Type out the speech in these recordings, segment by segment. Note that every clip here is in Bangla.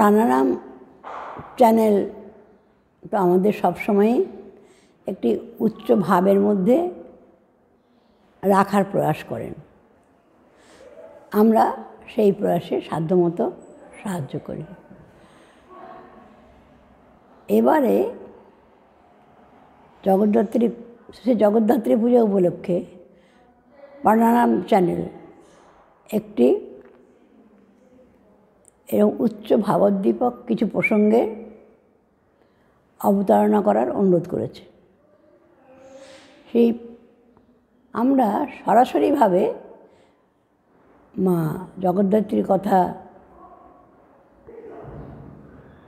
প্রাণারাম চ্যানেল তো আমাদের সবসময়ই একটি উচ্চ ভাবের মধ্যে রাখার প্রয়াস করেন। আমরা সেই প্রয়াসে সাধ্যমতো সাহায্য করি। এবারে জগদ্ধাত্রী পূজা উপলক্ষে প্রাণারাম চ্যানেল একটি এরকম উচ্চ ভাবোদ্দীপক কিছু প্রসঙ্গে অবতারণা করার অনুরোধ করেছে। সেই আমরা সরাসরিভাবে মা জগদ্ধাত্রীর কথা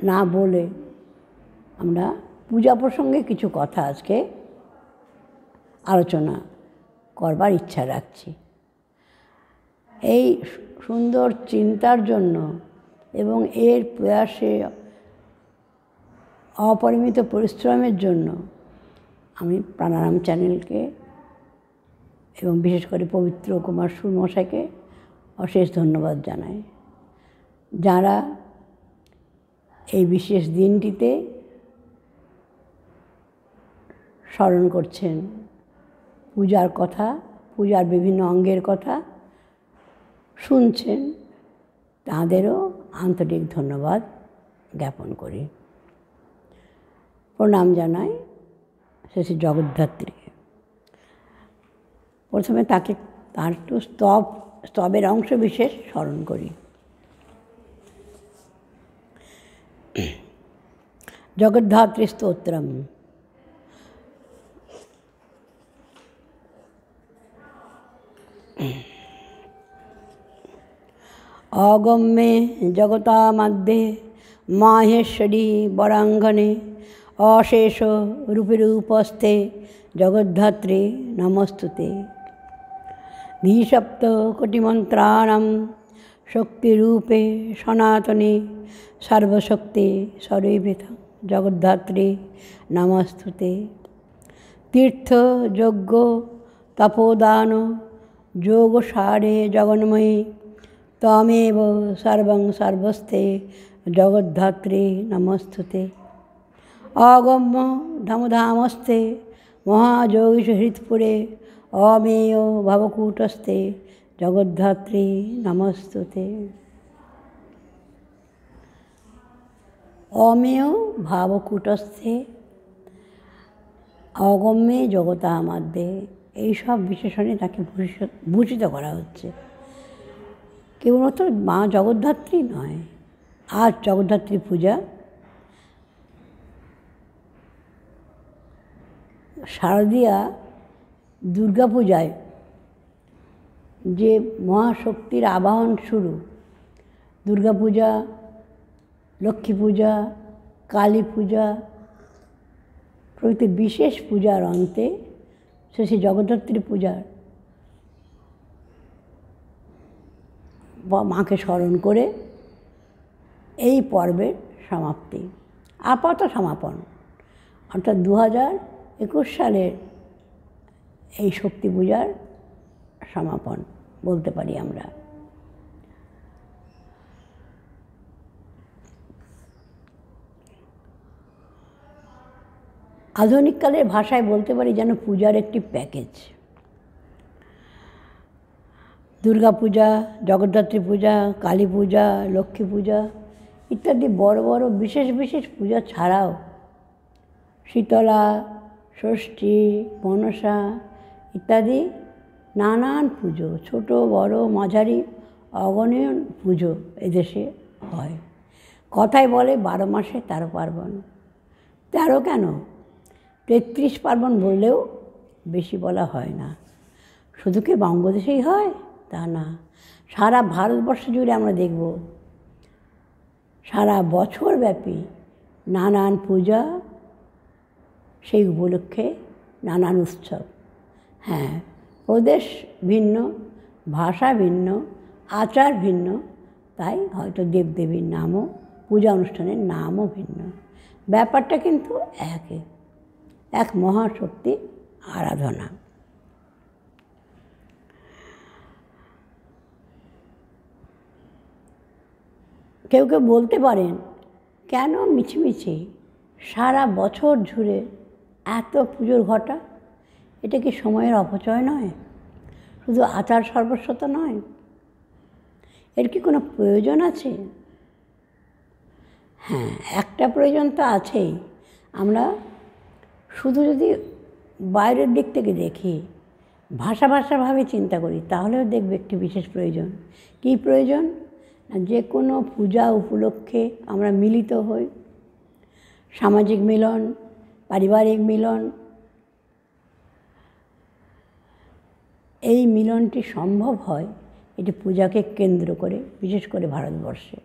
না বলে আমরা পূজা প্রসঙ্গে কিছু কথা আজকে আলোচনা করবার ইচ্ছা রাখছি। এই সুন্দর চিন্তার জন্য এবং এর প্রয়াসে অপরিমিত পরিশ্রমের জন্য আমি প্রাণারাম চ্যানেলকে এবং বিশেষ করে পবিত্র কুমার সুর মশাইকে অশেষ ধন্যবাদ জানাই, যারা এই বিশেষ দিনটিতে স্মরণ করছেন পূজার কথা, পূজার বিভিন্ন অঙ্গের কথা শুনছেন, তাঁদেরও আন্তরিক ধন্যবাদ জ্ঞাপন করি। প্রণাম জানাই শ্রী জগদ্ধাত্রীকে। প্রথমে তার একটু স্তবের অংশ বিশেষ স্মরণ করি। জগদ্ধাত্রী স্তোত্রম। অগম্যে জগতামধ্যে মাহেশ্বরী বরাঙ্গনে অশেষ রূপে জগদ্ধাত্রী নমস্তুতে। দ্বিসপ্তকোটিমন্ত্রাণাং শক্তিরূপে সনাতনে সর্বশক্তি সর্বভূতা জগদ্ধাত্রী নমস্তুতে। তীর্থ যজ্ঞ তপোদান যোগসারে জগন্ময়ী ত্বমেব সর্বং সর্বস্তে জগদ্ধাত্রী নমস্তুতে। অগম্য ধামধামস্তে মহাযোগীশ হৃৎপুরে অমেয় ভবকূটস্থে জগদ্ধাত্রী নমস্তুতে। অমেয় ভাবকূটস্থে অগম্যে জগতামধ্যে, এইসব বিশেষণে তাকে ভূষিত করা হচ্ছে। কেবলমাত্র মা জগদ্ধাত্রী নয়, আজ জগদ্ধাত্রী পূজা শারদীয়া দুর্গাপূজায় যে মহাশক্তির আবাহন শুরু, দুর্গাপূজা, লক্ষ্মী পূজা, কালী পূজা প্রভৃতি বিশেষ পূজার অন্তে শ্রী জগদ্ধাত্রী পূজার মাকে স্মরণ করে এই পর্বের সমাপ্তি, আপাত সমাপন, অর্থাৎ 2021 সালের এই শক্তি পূজার সমাপন বলতে পারি আমরা। আধুনিককালের ভাষায় বলতে পারি যেন পূজার একটি প্যাকেজ। দুর্গা পূজা, জগদ্ধাত্রী পূজা, কালী পূজা, লক্ষ্মী পূজা ইত্যাদি বড় বড় বিশেষ বিশেষ পূজা ছাড়াও শীতলা, ষষ্ঠী, মনসা ইত্যাদি নানান পুজো, ছোট বড় মাঝারি অগণনীয় পুজো এদেশে হয়। কথায় বলে 12 মাসে 13 পার্বণ। 13 কেন, 33 পার্বণ বললেও বেশি বলা হয় না। শুধু কি বঙ্গদেশেই হয় তা না, সারা ভারতবর্ষ জুড়ে আমরা দেখব সারা বছর ব্যাপী নানান পূজা, সেই উপলক্ষে নানান উৎসব। হ্যাঁ, প্রদেশ ভিন্ন, ভাষা ভিন্ন, আচার ভিন্ন, তাই হয়তো দেবদেবীর নামও, পূজা অনুষ্ঠানের নামও ভিন্ন। ব্যাপারটা কিন্তু এক মহাশক্তি আরাধনা। কেউ কেউ বলতে পারেন, কেন মিছিমিছি সারা বছর জুড়ে এত পুজোর ঘটা? এটা কি সময়ের অপচয় নয়? শুধু আচার সর্বস্বতা নয়? এর কি কোনো প্রয়োজন আছে? হ্যাঁ, একটা প্রয়োজন তো আছেই। আমরা শুধু যদি বাইরের দিক থেকে দেখি, ভাষাভাবে চিন্তা করি, তাহলেও দেখবে একটি বিশেষ প্রয়োজন। কী প্রয়োজন? না, যে কোনো পূজা উপলক্ষে আমরা মিলিত হই, সামাজিক মিলন, পারিবারিক মিলন, এই মিলনটি সম্ভব হয় এটি পূজাকে কেন্দ্র করে, বিশেষ করে ভারতবর্ষে।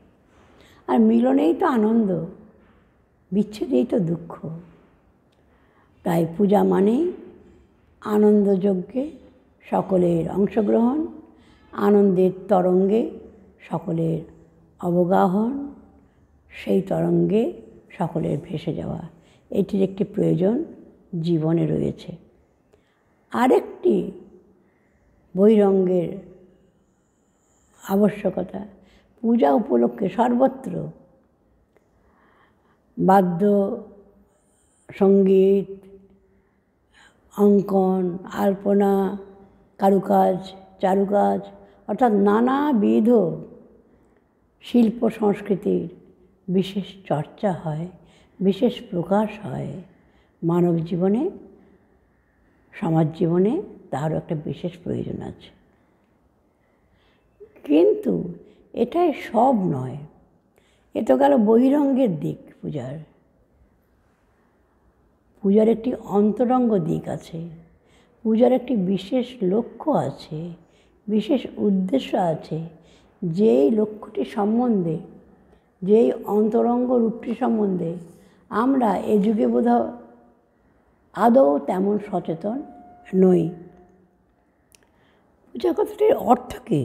আর মিলনেই তো আনন্দ, বিচ্ছেদেই তো দুঃখ। তাই পূজা মানেই আনন্দযজ্ঞে সকলের অংশগ্রহণ, আনন্দের তরঙ্গে সকলের অবগাহন, সেই তরঙ্গে সকলের ভেসে যাওয়া, এটির একটি প্রয়োজন জীবনে রয়েছে। আরেকটি বহিরঙ্গের আবশ্যকতা, পূজা উপলক্ষে সর্বত্র বাদ্য সঙ্গীত, অঙ্কন, আলপনা, কারুকাজ, চারুকাজ, অর্থাৎ নানাবিধ শিল্প সংস্কৃতির বিশেষ চর্চা হয়, বিশেষ প্রকাশ হয়। মানব জীবনে, সমাজ জীবনে তারও একটা বিশেষ প্রয়োজন আছে। কিন্তু এটাই সব নয়। এ তো গেল বহিরঙ্গের দিক পূজার। পূজার একটি অন্তরঙ্গ দিক আছে, পূজার একটি বিশেষ লক্ষ্য আছে, বিশেষ উদ্দেশ্য আছে। যেই লক্ষ্যটি সম্বন্ধে, যেই অন্তরঙ্গ রূপটি সম্বন্ধে আমরা এ যুগে বোধহয় আদৌ তেমন সচেতন নই। পূজা কথাটির অর্থ কী?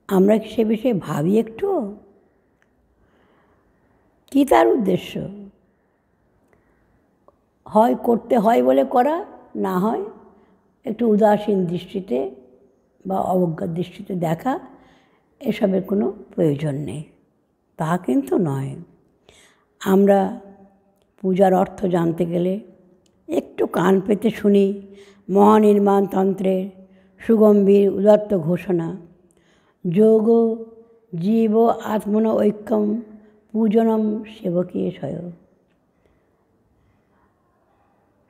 আমরা কি সে বিষয়ে ভাবি একটু? কী তার উদ্দেশ্য? হয় করতে হয় বলে করা, না হয় একটু উদাসীন দৃষ্টিতে বা অবজ্ঞার দৃষ্টিতে দেখা, এসবের কোনো প্রয়োজন নেই। তা কিন্তু নয়। আমরা পূজার অর্থ জানতে গেলে একটু কান পেতে শুনি মহানির্মাণতন্ত্রের সুগম্ভীর উদাত্ত ঘোষণা, যোগ জীব আত্মন ঐক্যম পূজনম সেবকীয়শয়।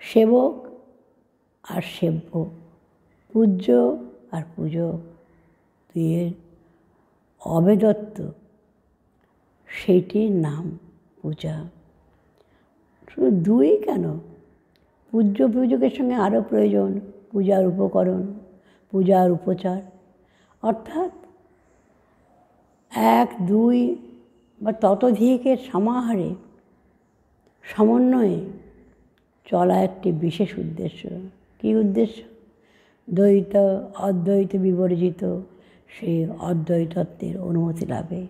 সেবক আর সেব্য, পূজ্য আর পূজক, দুইয়ের অভেদত্ব, সেইটির নাম পূজা। শুধু দুই কেন, পূজ্য পূজকের সঙ্গে আরও প্রয়োজন পূজার উপকরণ, পূজার উপচার, অর্থাৎ এক দুই বা ততোধিকের সমাহারে, সমন্বয়ে চলা একটি বিশেষ উদ্দেশ্য। কী উদ্দেশ্য? দ্বৈত অদ্বৈত বিবর্জিত সেই অদ্বৈতত্বের অনুমতি লাভে।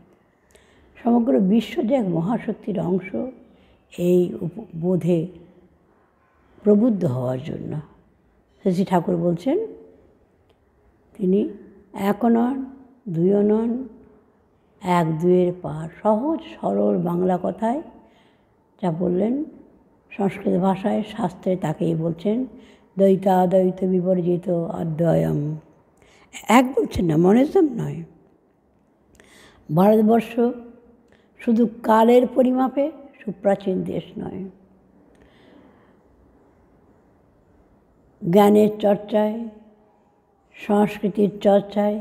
সমগ্র বিশ্ব যে এক মহাশক্তির অংশ, এই বোধে প্রবুদ্ধ হওয়ার জন্য শ্রী ঠাকুর বলছেন, তিনি একও নন, দুইও নন, এক দুইয়ের পার। সহজ সরল বাংলা কথায় যা বললেন, সংস্কৃত ভাষায় শাস্ত্রে তাকেই বলছেন দ্বৈতাদ্বৈত বিবর্জিত অদ্বয়ম। এক বলছেন না, মনেজম নয়। ভারতবর্ষ শুধু কালের পরিমাপে সুপ্রাচীন দেশ নয়, জ্ঞানের চর্চায়, সংস্কৃতির চর্চায়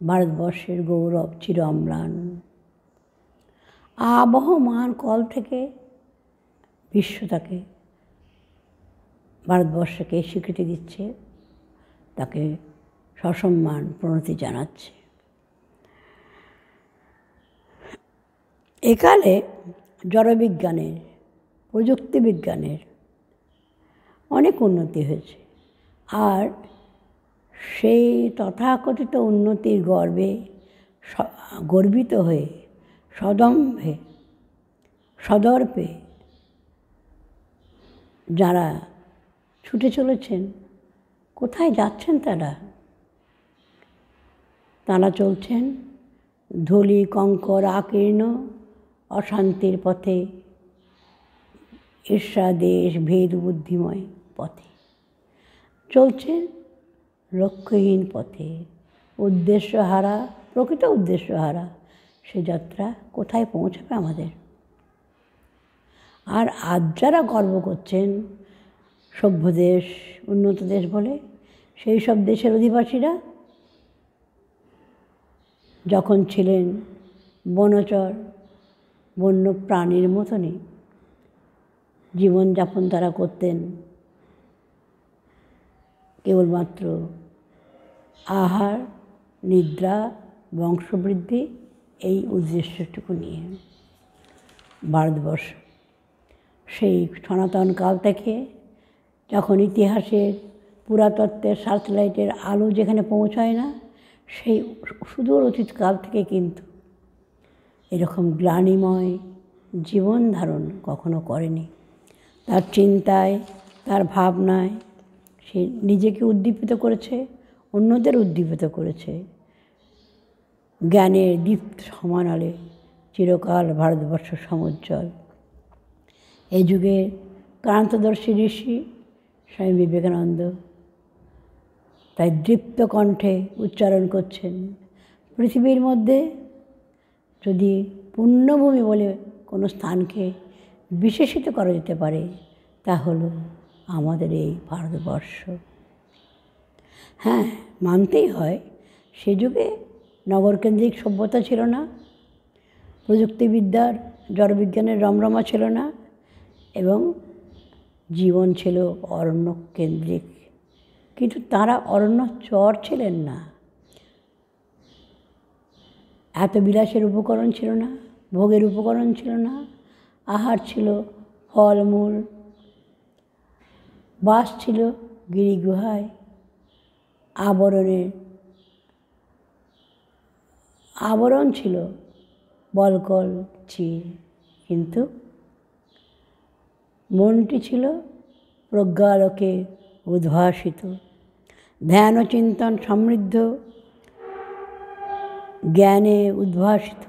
ভারতবর্ষের গৌরব চির অম্লান। আবহমান কাল থেকে বিশ্ব তাকে, ভারতবর্ষকে স্বীকৃতি দিচ্ছে, তাকে সসম্মান প্রণতি জানাচ্ছে। একালে জড়বিজ্ঞানের, প্রযুক্তিবিজ্ঞানের অনেক উন্নতি হয়েছে, আর সেই তথাকথিত উন্নতির গর্বে গর্বিত হয়ে সদম্ভে সদর্পে যারা ছুটে চলেছেন, কোথায় যাচ্ছেন তারা? তারা চলছেন ধূলি কঙ্কর আকীর্ণ অশান্তির পথে, ঈর্ষা দেশ ভেদ বুদ্ধিময় পথে চলছে, লক্ষ্যহীন পথে, উদ্দেশ্যহারা, প্রকৃত উদ্দেশ্যহারা সে যাত্রা কোথায় পৌঁছাবে আমাদের? আর আজ যারা গর্ব করছেন সভ্য দেশ, উন্নত দেশ বলে, সেই সব দেশের অধিবাসীরা যখন ছিলেন বনচর, বন্য প্রাণীর মতনই জীবনযাপন তারা করতেন, কেবলমাত্র আহার, নিদ্রা, বংশবৃদ্ধি এই উদ্দেশ্যটুকু নিয়ে। ভারতবর্ষ সেই সনাতন কাল থেকে, যখন ইতিহাসের পুরাতত্ত্বের সার্চলাইটের আলো যেখানে পৌঁছায় না, সেই সুদূর অতীতকাল থেকে কিন্তু এরকম গ্লানিময় জীবন ধারণ কখনো করেনি। তার চিন্তায়, তার ভাবনায় সে নিজেকে উদ্দীপিত করেছে, অন্যদের উদ্দীপিত করেছে। জ্ঞানের দীপ্ত সমান আলে চিরকাল ভারতবর্ষ সমুজ্জ্বল। এই যুগে ক্রান্তদর্শী ঋষি স্বামী বিবেকানন্দ তাই দীপ্ত কণ্ঠে উচ্চারণ করছেন, পৃথিবীর মধ্যে যদি পুণ্যভূমি বলে কোনো স্থানকে বিশেষিত করা যেতে পারে, তা হলো আমাদের এই ভারতবর্ষ। হ্যাঁ, মানতেই হয়, সে যুগে নগরকেন্দ্রিক সভ্যতা ছিল না, প্রযুক্তিবিদ্যার, জড়বিজ্ঞানের রমরমা ছিল না, এবং জীবন ছিল অরণ্য কেন্দ্রিক। কিন্তু তারা অরণ্য চর ছিলেন না। এত বিলাসের উপকরণ ছিল না, ভোগের উপকরণ ছিল না, আহার ছিল ফলমূল, বাস ছিল গিরিগুহায়, আবরণ ছিল বলকল চির, কিন্তু মনটি ছিল প্রজ্ঞালোকে উদ্ভাসিত, ধ্যান ও চিন্তন সমৃদ্ধ, জ্ঞানে উদ্ভাসিত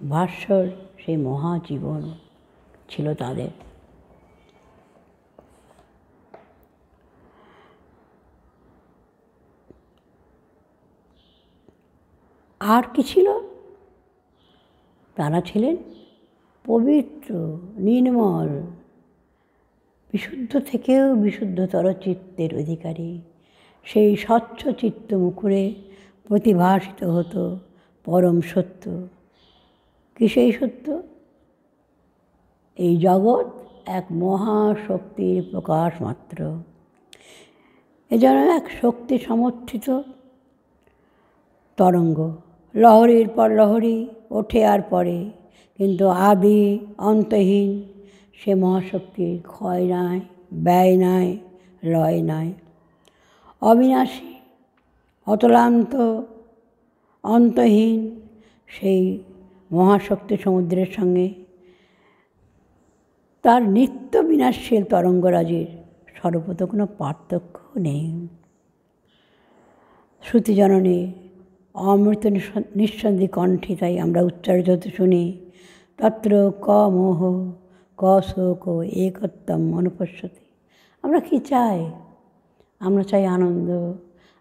ভাস্বর সেই মহাজীবন ছিল তাদের। আর কি ছিল? তারা ছিলেন পবিত্র, নির্মল, বিশুদ্ধ থেকেও বিশুদ্ধতর চিত্তের অধিকারী। সেই স্বচ্ছ চিত্ত মুখরে প্রতিভাসিত হতো পরম সত্য। কি সেই সত্য? এই জগৎ এক মহাশক্তির প্রকাশ মাত্র। এ যেন এক শক্তি সমর্থিত তরঙ্গ, লহরীর পর লহরী ওঠে আর পড়ে, কিন্তু আদি অন্তহীন সে মহাশক্তির ক্ষয় নাই, ব্যয় নাই, লয় নাই। অবিনাশী, অতলান্ত, অন্তহীন সেই মহাশক্তি সমুদ্রের সঙ্গে তার নিত্য বিনাশশীল তরঙ্গরাজির সর্বত কোনো পার্থক্য নেই। শ্রুতিজননী অমৃত নিঃসন্দি কণ্ঠে তাই আমরা উচ্চারিত হতে শুনি, তত্র ক মোহ ক শোক একত্বম অনুপশ্যতি। আমরা কি চাই? আমরা চাই আনন্দ,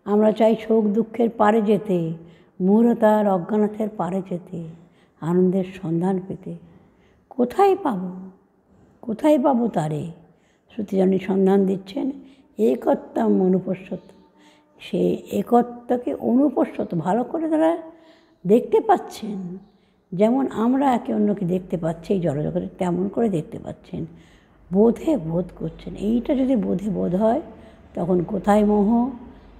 আমরা চাই শোক দুঃখের পারে যেতে, মূঢ়তার অজ্ঞানতার পারে যেতে, আনন্দের সন্ধান পেতে। কোথায় পাবো? কোথায় পাবো তারে? শ্রুতিজননী সন্ধান দিচ্ছেন একত্বম অনুপশ্যত। সে একত্বকে অনুপশ্যত ভালো করে তারা দেখতে পাচ্ছেন, যেমন আমরা একে অন্যকে দেখতে পাচ্ছি এই জড়জগতে, তেমন করে দেখতে পাচ্ছেন, বোধে বোধ করছেন। এইটা যদি বোধে বোধ হয়, তখন কোথায় মোহ,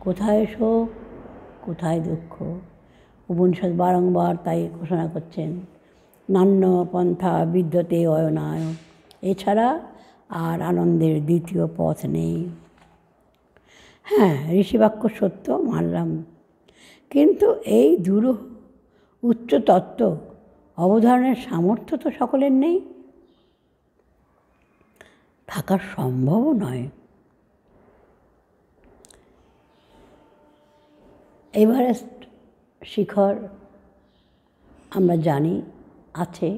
কোথায় শোক, কোথায় দুঃখ? উপনিষদ বারংবার তাই ঘোষণা করছেন, নান্য পন্থা বিদ্যতে অয়নায়। এছাড়া আর আনন্দের দ্বিতীয় পথ নেই। হ্যাঁ, ঋষিবাক্য সত্য, মানলাম, কিন্তু এই দুরূহ উচ্চ তত্ত্ব অবধারণের সামর্থ্য তো সকলের নেই, থাকা সম্ভবও নয়। এভারেস্ট শিখর আমরা জানি আছে,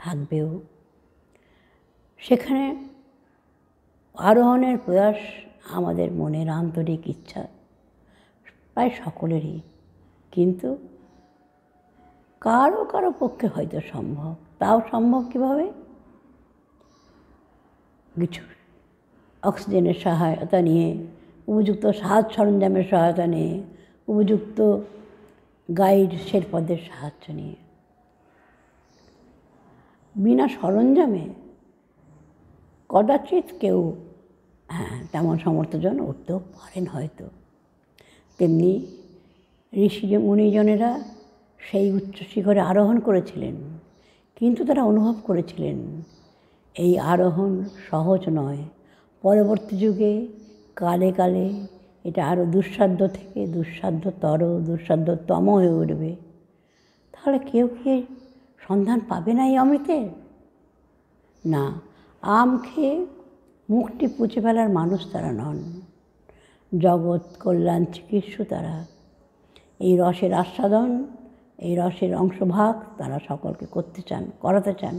থাকবেও। সেখানে আরোহণের প্রয়াস আমাদের মনের আন্তরিক ইচ্ছা, প্রায় সকলেরই, কিন্তু কারো কারো পক্ষে হয়তো সম্ভব। তাও সম্ভব কীভাবে? কিছু অক্সিজেনের সহায়তা নিয়ে, উপযুক্ত সাজ সরঞ্জামের সহায়তা নিয়ে, উপযুক্ত গাইড শেরপাদের সাহায্য নিয়ে। বিনা সরঞ্জামে কদাচিৎ কেউ তেমন সমর্থজন উঠতেও পারেন হয়তো। তেমনি ঋষি মুনিজনেরা সেই উচ্চ শিখরে আরোহণ করেছিলেন, কিন্তু তারা অনুভব করেছিলেন এই আরোহণ সহজ নয়। পরবর্তী যুগে কালে কালে এটা আরও দুঃসাধ্য থেকে দুঃসাধ্যতর, দুঃসাধ্যতম হয়ে উঠবে। তাহলে কেউ কি সন্ধান পাবে না এই অমৃতের? না, আম খেয়ে মুখটি পুঁছে ফেলার মানুষ তারা নন, জগৎ কল্যাণ চিকিৎসু তারা। এই রসের আস্বাদন, এই রসের অংশভাগ তারা সকলকে করতে চান, করাতে চান।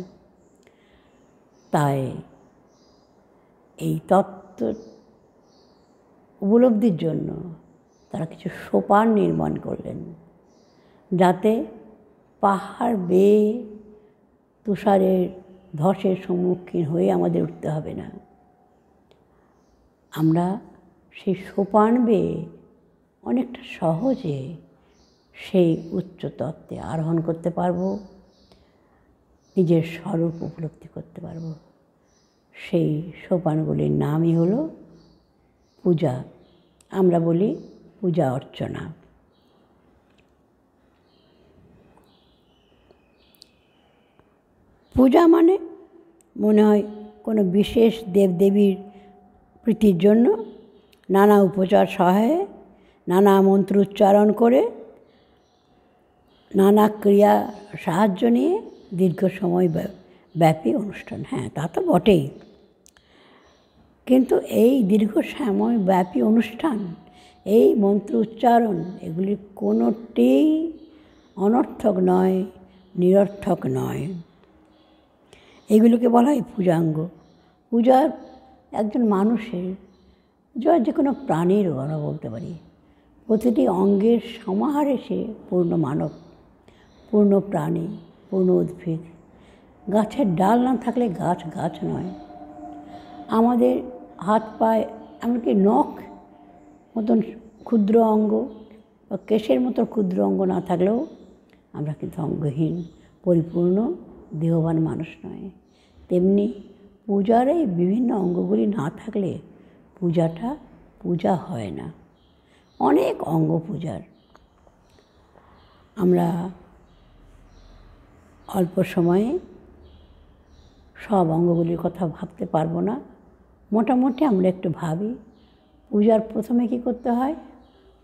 তাই এই তত্ত্ব উপলব্ধির জন্য তারা কিছু সোপান নির্মাণ করলেন, যাতে পাহাড় বেয়ে তুষারের ধসের সম্মুখীন হয়ে আমাদের উঠতে হবে না। আমরা সেই সোপান বেয়ে অনেকটা সহজে সেই উচ্চ তত্ত্বে আরোহণ করতে পারবো, নিজের স্বরূপ উপলব্ধি করতে পারবো। সেই সোপানগুলির নামই হলো পূজা। আমরা বলি পূজা অর্চনা। পূজা মানে মনে হয় কোনো বিশেষ দেবদেবীর প্রীতির জন্য নানা উপচার সহায়ে, নানা মন্ত্র উচ্চারণ করে, নানা ক্রিয়া সাহায্য নিয়ে দীর্ঘ সময় ব্যাপী অনুষ্ঠান। হ্যাঁ, তা তো বটেই, কিন্তু এই দীর্ঘ সময় ব্যাপী অনুষ্ঠান, এই মন্ত্র উচ্চারণ, এগুলি কোনোটিই অনর্থক নয়, নিরর্থক নয়। এগুলোকে বলা হয় পূজাঙ্গ। পূজা একজন মানুষের, যে কোনো প্রাণীরও আমরা বলতে পারি, প্রতিটি অঙ্গের সমাহারে সে পূর্ণ মানব, পূর্ণ প্রাণী, পূর্ণ উদ্ভিদ। গাছের ডাল না থাকলে গাছ গাছ নয়। আমাদের হাত পায়ে, এমনকি নখ মতন ক্ষুদ্র অঙ্গ বা কেশের মতো ক্ষুদ্র অঙ্গ না থাকলেও আমরা কিন্তু অঙ্গহীন, পরিপূর্ণ দেহবান মানুষ নয়। তেমনি পূজার এই বিভিন্ন অঙ্গগুলি না থাকলে পূজাটা পূজা হয় না। অনেক অঙ্গ পূজার। আমরা অল্প সময়ে সব অঙ্গগুলির কথা ভাবতে পারবো না, মোটামুটি আমরা একটু ভাবি। পূজার প্রথমে কী করতে হয়?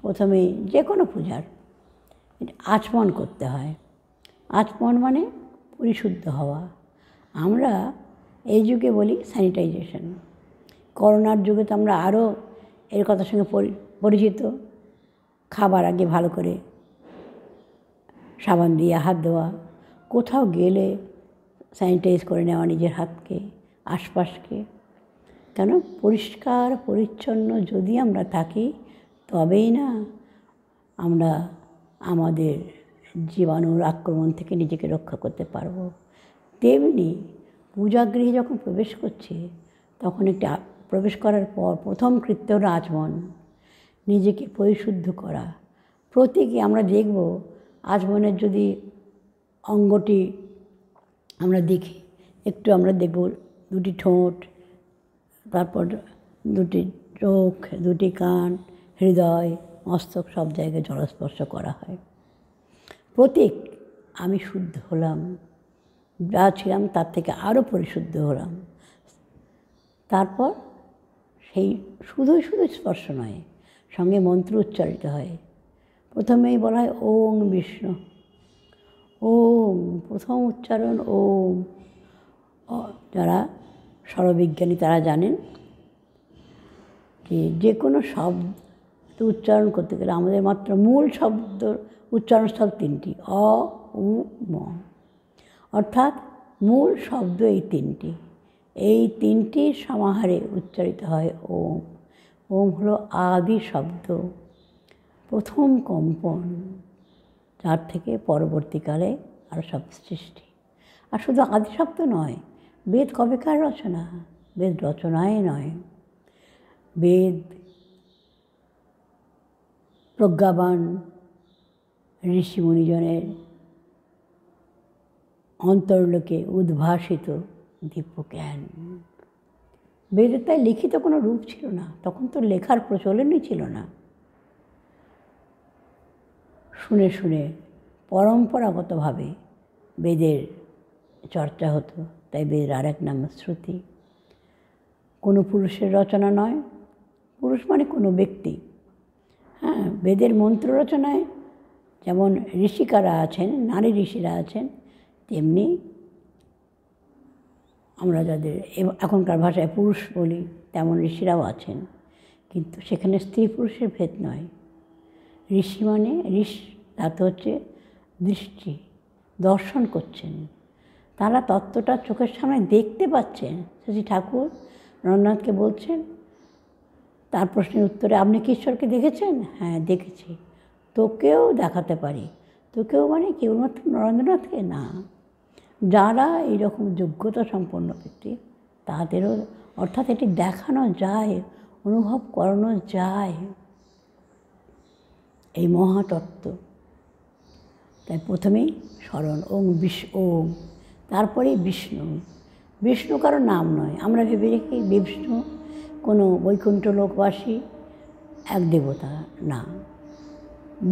প্রথমে যে কোনো পূজার আচমন করতে হয়। আচমন মানে পরিশুদ্ধ হওয়া। আমরা এই যুগে বলি স্যানিটাইজেশন। করোনার যুগে তো আমরা আরও এর কথার সঙ্গে পরিচিত। খাবার আগে ভালো করে সাবান দিয়ে হাত ধোয়া, কোথাও গেলে স্যানিটাইজ করে নেওয়া নিজের হাতকে, আশপাশকে। কেন? পরিষ্কার পরিচ্ছন্ন যদি আমরা থাকি, তবেই না আমরা আমাদের জীবাণুর আক্রমণ থেকে নিজেকে রক্ষা করতে পারবো। তেমনি পূজাগৃহে যখন প্রবেশ করছি, তখন একটা প্রবেশ করার পর প্রথম কৃত্য হলো আচমন, নিজেকে পরিশুদ্ধ করা। প্রতীকী আমরা দেখব, আচমনের যদি অঙ্গটি আমরা দেখি, একটু আমরা দেখব দুটি ঠোঁট, তারপর দুটি চোখ, দুটি কান, হৃদয়, মস্তক, সব জায়গায় জলস্পর্শ করা হয়। প্রতীক আমি শুদ্ধ হলাম, যা ছিলাম তার থেকে আরও পরিশুদ্ধ হলাম। তারপর সেই শুধু স্পর্শ নয়, সঙ্গে মন্ত্র উচ্চারিত হয়। প্রথমেই বলা হয় ওম বিষ্ণু, ওম, প্রথম উচ্চারণ ওম। যারা স্বরবিজ্ঞানী তারা জানেন যে কোনো শব্দ উচ্চারণ করতে গেলে আমাদের মাত্র মূল শব্দ উচ্চারণস্থল তিনটি, অ, উ ম, অর্থাৎ মূল শব্দ এই তিনটির সমাহারে উচ্চারিত হয় ওম। ওম হলো আদি শব্দ, প্রথম কম্পন, যার থেকে পরবর্তীকালে আরও সব সৃষ্টি। আর শুধু আদি শব্দ নয়, বেদ কবেকার রচনা? বেদ রচনায় নয়, বেদ প্রজ্ঞাবান ঋষিমুনিজনের অন্তর্লোকে উদ্ভাসিত দিব্যজ্ঞান। বেদের তাই লিখিত কোনো রূপ ছিল না, তখন তো লেখার প্রচলনই ছিল না। শুনে শুনে পরম্পরাগতভাবে বেদের চর্চা হতো, তাই বেদের আরেক নাম শ্রুতি। কোনো পুরুষের রচনা নয়, পুরুষ মানে কোনো ব্যক্তি। হ্যাঁ, বেদের মন্ত্র রচনায় যেমন ঋষিকারা আছেন, নারী ঋষিরা আছেন, তেমনি আমরা যাদের এখনকার ভাষায় পুরুষ বলি তেমন ঋষিরাও আছেন, কিন্তু সেখানে স্ত্রী পুরুষের ভেদ নয়। ঋষি মানে ঋষ ধাতু হচ্ছে দৃষ্টি, দর্শন করছেন, তারা তত্ত্বটা চোখের সামনে দেখতে পাচ্ছেন। শ্রী ঠাকুর নরনাথকে বলছেন তার প্রশ্নের উত্তরে, আপনি কি ঈশ্বরকে দেখেছেন? হ্যাঁ দেখেছি, তোকেও দেখাতে পারি। তোকেও মানে কেবলমাত্র নরেন্দ্রনাথকে না, যারা এইরকম যোগ্যতা সম্পন্ন ব্যক্তি তাদেরও, অর্থাৎ এটি দেখানো যায়, অনুভব করানো যায় এই মহাতত্ত্ব। তাই প্রথমেই স্মরণ ওম ওম, তারপরে বিষ্ণু। বিষ্ণু কারো নাম নয়, আমরা ভেবে রেখি বিষ্ণু কোনো বৈকুণ্ঠ লোকবাসী এক দেবতা, না।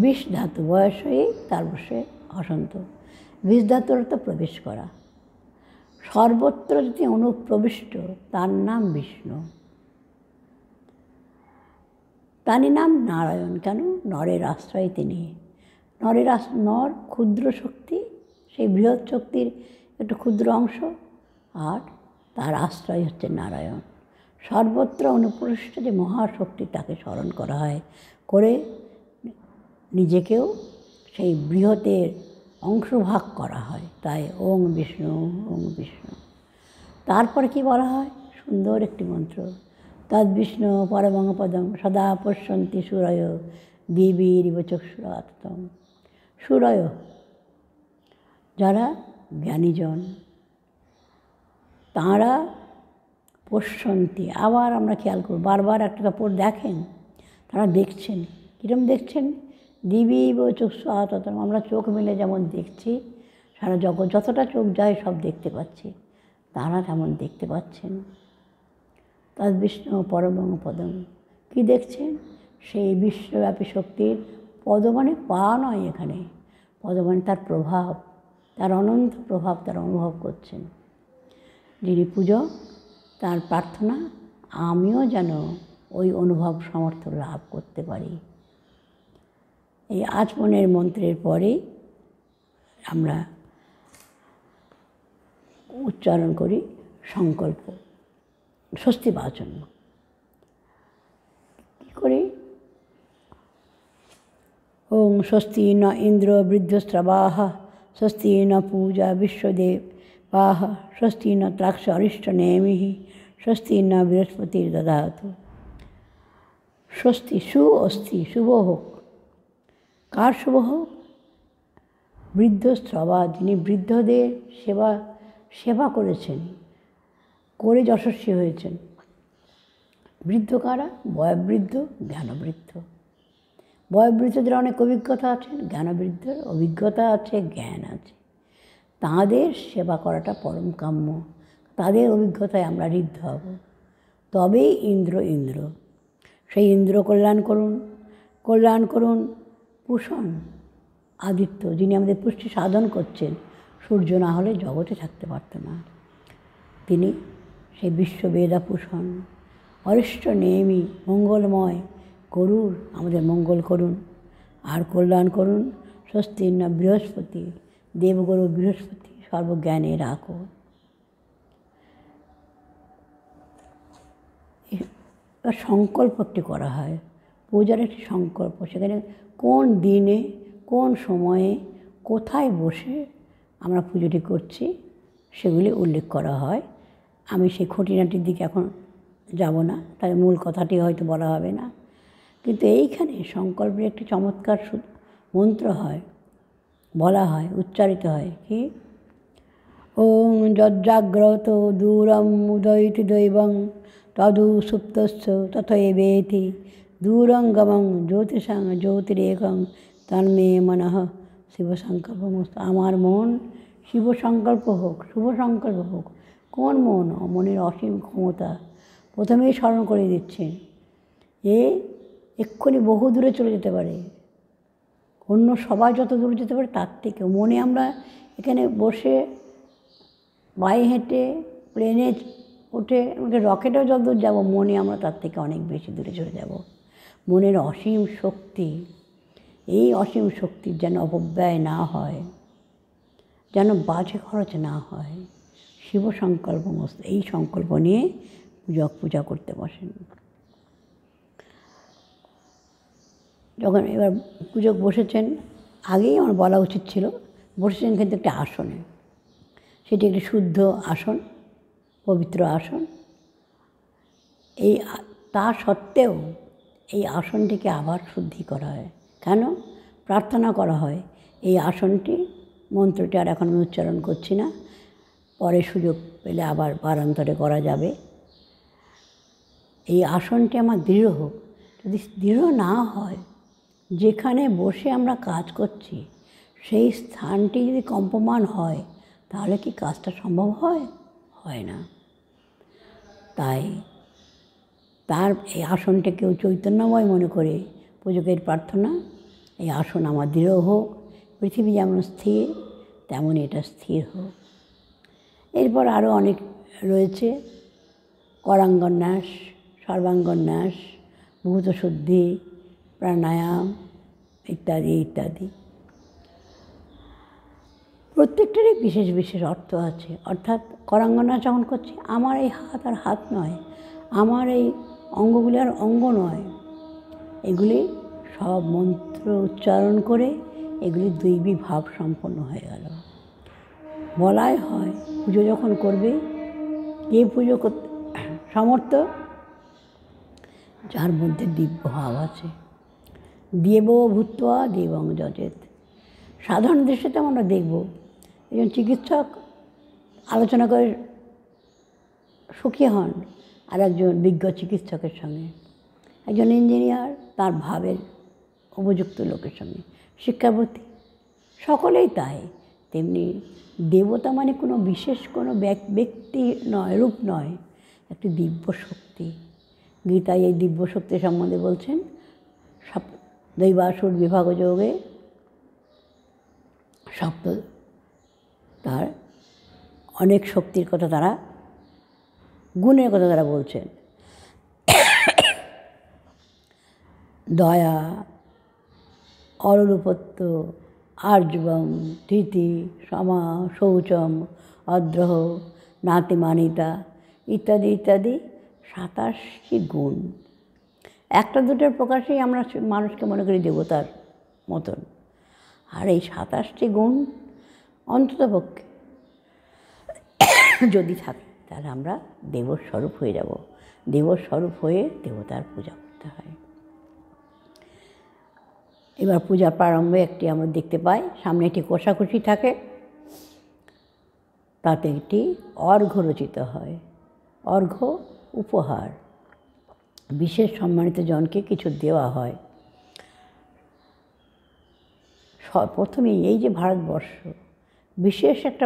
বিষ ধাতু বয়স হয়ে তার বসে হসন্ত, বিষ ধাতুর তো প্রবেশ করা, সর্বত্র যদি অনুপ্রবিষ্ট, তার নাম বিষ্ণু। তারই নাম নারায়ণ। কেন? নরের আশ্রয় তিনি। নর ক্ষুদ্র শক্তি, সেই বৃহৎ শক্তির একটু ক্ষুদ্র অংশ, আর তার আশ্রয় হচ্ছে নারায়ণ। সর্বত্র অনুপ্রবিষ্ট যে মহাশক্তি, তাকে স্মরণ করা হয়, করে নিজেকেও সেই বৃহতের অংশভাগ করা হয়। তাই ওং বিষ্ণু, ওং বিষ্ণু। তারপরে কি বলা হয়? সুন্দর একটি মন্ত্র, তদ্বিষ্ণু পরমং পদং সদা পশ্যন্তি সুরয় দিবিরিব চক্ষুরাত্তম। সুরয় যারা জ্ঞানীজন, তাঁরা পশ্যন্তি। আবার আমরা খেয়াল করব, বারবার একটা কাপড় দেখেন, তারা দেখছেন। কীরকম দেখছেন? দিবিব চক্ষু আততম। আমরা চোখ মেলে যেমন দেখছি, সারা জগৎ যতটা চোখ যায় সব দেখতে পাচ্ছি, তারা তেমন দেখতে পাচ্ছেন। তদ্বিষ্ণু পরমং পদম। কী দেখছেন? সেই বিশ্বব্যাপী শক্তির পদ মানে পা নয়, এখানে পদ মানে তার প্রভাব, তার অনন্ত প্রভাব তারা অনুভব করছেন। যিনি পূজক, তার প্রার্থনা আমিও যেন ওই অনুভব সামর্থ্য লাভ করতে পারি। এই আচমনের মন্ত্রের পরে আমরা উচ্চারণ করি সংকল্প, স্বস্তি পাওয়ার জন্য। কী করি? ওং স্বস্তি ন ইন্দ্র বৃদ্ধস্রবাহ, স্বস্তি ন পূজা বিশ্বদেবাহ, স্বস্তি ন ত্রাক্ষ অরিষ্ট নেমি, স্বস্তি ন বৃহস্পতির দদাতু। স্বস্তি, সু অস্তি, শুভ হোক। কার শুভ হোক? বৃদ্ধস্রবা, যিনি বৃদ্ধদের সেবা করেছেন, করে যশস্বী হয়েছেন। বৃদ্ধ কারা? বয়োবৃদ্ধ, জ্ঞানবৃদ্ধ। বয়োবৃদ্ধদের অনেক অভিজ্ঞতা আছে, জ্ঞানবৃদ্ধের অভিজ্ঞতা আছে, জ্ঞান আছে। তাঁদের সেবা করাটা পরম কাম্য, তাদের অভিজ্ঞতায় আমরা ঋদ্ধ হব, তবেই ইন্দ্র। সেই ইন্দ্র কল্যাণ করুন পুষণ আদিত্য, যিনি আমাদের পুষ্টি সাধন করছেন। সূর্য না হলে জগতে থাকতে পারত না। তিনি সেই বিশ্ববেদা পুষণ, অরিষ্ট নেমি, মঙ্গলময় গরুর আমাদের মঙ্গল করুন, আর কল্যাণ করুন স্বস্তি না বৃহস্পতি, দেবগুরু বৃহস্পতি, সর্বজ্ঞানে রাখো। সংকল্প একটি করা হয়, পূজার একটি সংকল্প। সেখানে কোন দিনে, কোন সময়ে, কোথায় বসে আমরা পুজোটি করছি সেগুলি উল্লেখ করা হয়। আমি সেই খুঁটিনাটির দিকে এখন যাব না, তাই মূল কথাটি হয়তো বলা হবে না। কিন্তু এইখানে সংকল্পের একটি চমৎকার মন্ত্র হয়, বলা হয়, উচ্চারিত হয় কি, ওং যজ্জাগ্রত দূরম উদয়তি দৈবং তদু সুপ্তস্য তথৈবেতি দূরঙ্গমং জ্যোতিষাং জ্যোতিরেকং তন্মে মনঃ শিব সংকল্পমস্তু। আমার মন শিব সংকল্প হোক, শুভ সংকল্প হোক। কোন মন? মনের অসীম ক্ষমতা প্রথমেই স্মরণ করে দিচ্ছেন। এক্ষুনি বহু দূরে চলে যেতে পারে, অন্য সবাই যত দূরে যেতে পারে তার থেকে মনে আমরা এখানে বসে পায়ে হেঁটে প্লেনে উঠে রকেটেও যত দূর যাবো, মনে আমরা তার থেকে অনেক বেশি দূরে চলে যাব। মনের অসীম শক্তি, এই অসীম শক্তির যেন অপব্যয় না হয়, যেন বাজে খরচ না হয়। শিব সংকল্প মস্ত, এই সংকল্প নিয়ে পূজা করতে বসেন। যখন এবার পূজক বসেছেন, আগেই আমার বলা উচিত ছিল, বসেছেন কিন্তু একটা আসনে, সেটি একটি শুদ্ধ আসন, পবিত্র আসন। তা সত্ত্বেও এই আসনটিকে আবার শুদ্ধি করা হয়। কেন? প্রার্থনা করা হয় এই আসনটি, মন্ত্রটি আর এখন আমি উচ্চারণ করছি না, পরে সুযোগ পেলে আবার বারান্তরে করা যাবে। এই আসনটি আমার দৃঢ় হোক। যদি দৃঢ় না হয়, যেখানে বসে আমরা কাজ করছি সেই স্থানটি যদি কম্পমান হয়, তাহলে কি কাজটা সম্ভব হয়? হয় না। তাই তার এই আসনটা কেউ চৈতন্যময় মনে করে পূজকের প্রার্থনা, এই আসন আমার দৃঢ় হোক, পৃথিবী যেমন স্থির তেমন এটা স্থির হোক। এরপর আরও অনেক রয়েছে, করাঙ্গন্যাস, সর্বাঙ্গন্যাস, ভূতশুদ্ধি, প্রাণায়াম ইত্যাদি ইত্যাদি। প্রত্যেকটারই বিশেষ বিশেষ অর্থ আছে। অর্থাৎ করাঙ্গন্যাস যখন করছি, আমার এই হাত আর হাত নয়, আমার এই অঙ্গগুলি আর অঙ্গ নয়, এগুলি সব মন্ত্র উচ্চারণ করে এগুলি দৈবী ভাব সম্পন্ন হয়ে গেল। বলাই হয় পুজো যখন করবে, কে পুজো করতে সমর্থ? যার মধ্যে দিব্য ভাব আছে। দেব ভূত্বা দেবং যজেত। সাধারণ দৃশ্যতে আমরা দেখব একজন চিকিৎসক আলোচনা করে সুখী হন আর একজন বিজ্ঞ চিকিৎসকের সঙ্গে, একজন ইঞ্জিনিয়ার তার ভাবের উপযুক্ত লোকের সঙ্গে, শিক্ষাবতী সকলেই তাই। তেমনি দেবতা মানে কোনো বিশেষ কোনো ব্যক্তি নয়, রূপ নয়, একটি দিব্য শক্তি। গীতায় এই দিব্য শক্তি সম্বন্ধে বলছেন, দৈবাসুর বিভাগ যোগে সপ্ত, তার অনেক শক্তির কথা, তারা গুণের কথা তারা বলছেন। দয়া, অরূপত্ব, আর্জবম, ধৃতি, সমা, শৌচম, অদ্রোহ, নাতিমানিতা ইত্যাদি ইত্যাদি 27টি গুণ। একটা দুটোর প্রকাশেই আমরা মানুষকে মনে করি দেবতার মতন, আর এই 27টি গুণ অন্ততপক্ষে যদি থাকে তাহলে আমরা দেবস্বরূপ হয়ে যাব। দেবস্বরূপ হয়ে দেবতার পূজা করতে হয়। এবার পূজার প্রারম্ভে একটি আমরা দেখতে পাই, সামনে একটি কোষাকুষি থাকে, তাতে একটি অর্ঘ্য রচিত হয়। অর্ঘ্য উপহার, বিশেষ সম্মানিত জনকে কিছু দেওয়া হয়। প্রথমেই এই যে ভারতবর্ষ বিশেষ একটা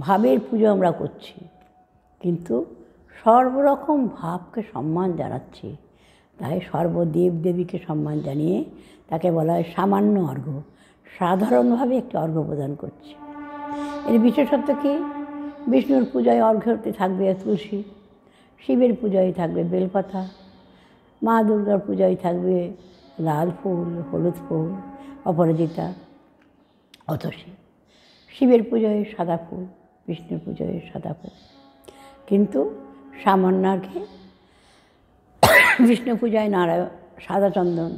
ভাবের পুজো আমরা করছি, কিন্তু সর্বরকম ভাবকে সম্মান জানাচ্ছি। তাই সর্বদেব দেবীকে সম্মান জানিয়ে তাকে বলা হয় সামান্য অর্ঘ্য। সাধারণভাবে একটি অর্ঘ্য প্রদান করছি। এর বিশেষত্ব কি? বিষ্ণুর পূজায় অর্ঘ্যতে থাকবে তুলসী, শিবের পূজায় থাকবে বেলপাতা, মা দুর্গার পূজায় থাকবে লাল ফুল, হলুদ ফুল, অপরাজিতা, অতসী। শিবের পূজায় সাদা ফুল, বিষ্ণুর পূজায় সাদা ফুল। কিন্তু সামান্যার্ঘ্যে বিষ্ণু পূজায় সাদা চন্দন,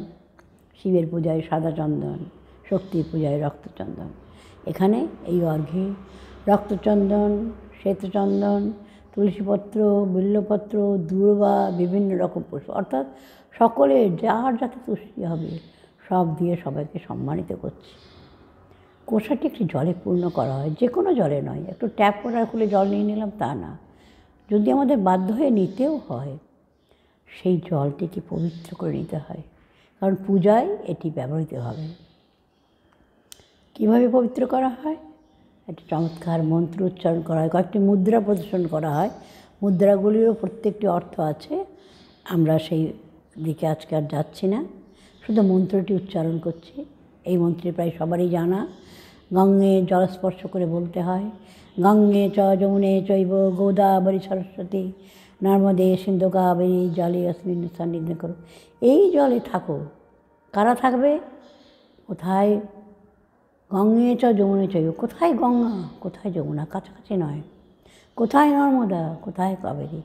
শিবের পূজায় সাদা চন্দন, শক্তির পূজায় রক্তচন্দন। এখানে এই অর্ঘ্যে রক্তচন্দন, শ্বেতচন্দন, তুলসীপত্র, বিল্বপত্র, দূর্বা, বিভিন্ন রকম পুষ্প, অর্থাৎ সকলের যার যাতে তুষ্টি হবে সব দিয়ে সবাইকে সম্মানিত করছি। কলসাটি একটি জলে পূর্ণ করা হয়, যে কোনো জলে নয়, একটু ট্যাপ করার খুলে জল নিয়ে নিলাম তা না, যদি আমাদের বাধ্য হয়ে নিতেও হয় সেই জলটিকে পবিত্র করে নিতে হয়, কারণ পূজায় এটি ব্যবহৃত হবে। কীভাবে পবিত্র করা হয়? একটি চমৎকার মন্ত্র উচ্চারণ করা হয়, কয়েকটি মুদ্রা প্রদর্শন করা হয়, মুদ্রাগুলিরও প্রত্যেকটি অর্থ আছে, আমরা সেই দিকে আজকে আর যাচ্ছি না, শুধু মন্ত্রটি উচ্চারণ করছি। এই মন্ত্রটি প্রায় সবারই জানা। গঙ্গে জলস্পর্শ করে বলতে হয়, গঙ্গে চ যমুনে চৈব গোদাবরী সরস্বতী নর্মদে সিন্ধু কাবেরী জলে অস্মিন সন্নিধিং করো। এই জলে থাকো। কারা থাকবে? কোথায়? গঙ্গে চ যমুনে চৈব, কোথায় গঙ্গা কোথায় যমুনা, কাছাকাছি নয়, কোথায় নর্মদা কোথায় কাবেরী,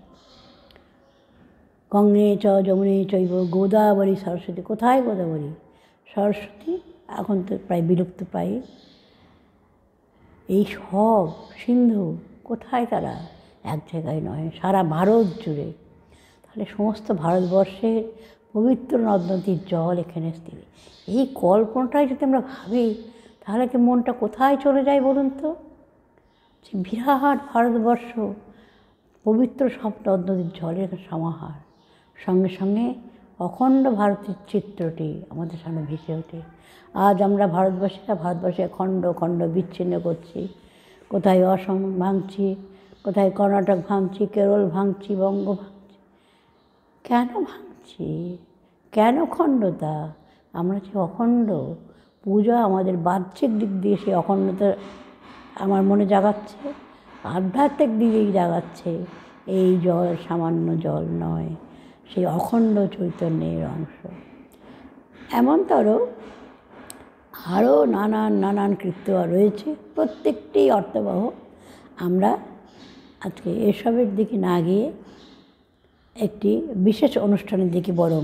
গঙ্গে চ যমুনে চৈব গোদাবরী সরস্বতী, কোথায় গোদাবরী সরস্বতী, এখন তো প্রায় বিলুপ্ত প্রায়। এই সব সিন্ধু কোথায়? তারা এক জায়গায় নয়, সারা ভারত জুড়ে। তাহলে সমস্ত ভারতবর্ষের পবিত্র নদ নদীর জল এখানে স্থির। এই কল্পনাটাই যদি আমরা ভাবি তাহলে কি মনটা কোথায় চলে যায় বলুন তো? যে বিরাট ভারতবর্ষ, পবিত্র সব নদ নদীর জলের সমাহার, সঙ্গে সঙ্গে অখণ্ড ভারতের চিত্রটি আমাদের সামনে ভেসে ওঠে। আজ আমরা ভারতবাসীরা ভারতবর্ষে খণ্ড খণ্ড বিচ্ছিন্ন করছি, কোথায় অসম ভাঙছি, কোথায় কর্ণাটক ভাঙছি, কেরল ভাঙছি, বঙ্গ ভাঙছি। কেন ভাঙছি? কেন খণ্ডতা? আমরা যে অখণ্ড, পূজা আমাদের বাহ্যিক দিক দিয়ে সেই অখণ্ডতা আমার মনে জাগাচ্ছে, আধ্যাত্মিক দিকেই জাগাচ্ছে। এই জল সামান্য জল নয়, সেই অখণ্ড চৈতন্যের অংশ। এমনতর আরও নানান কৃত্য রয়েছে, প্রত্যেকটি অর্থবহ। আমরা আজকে এসবের দিকে না গিয়ে একটি বিশেষ অনুষ্ঠানের দিকে বরং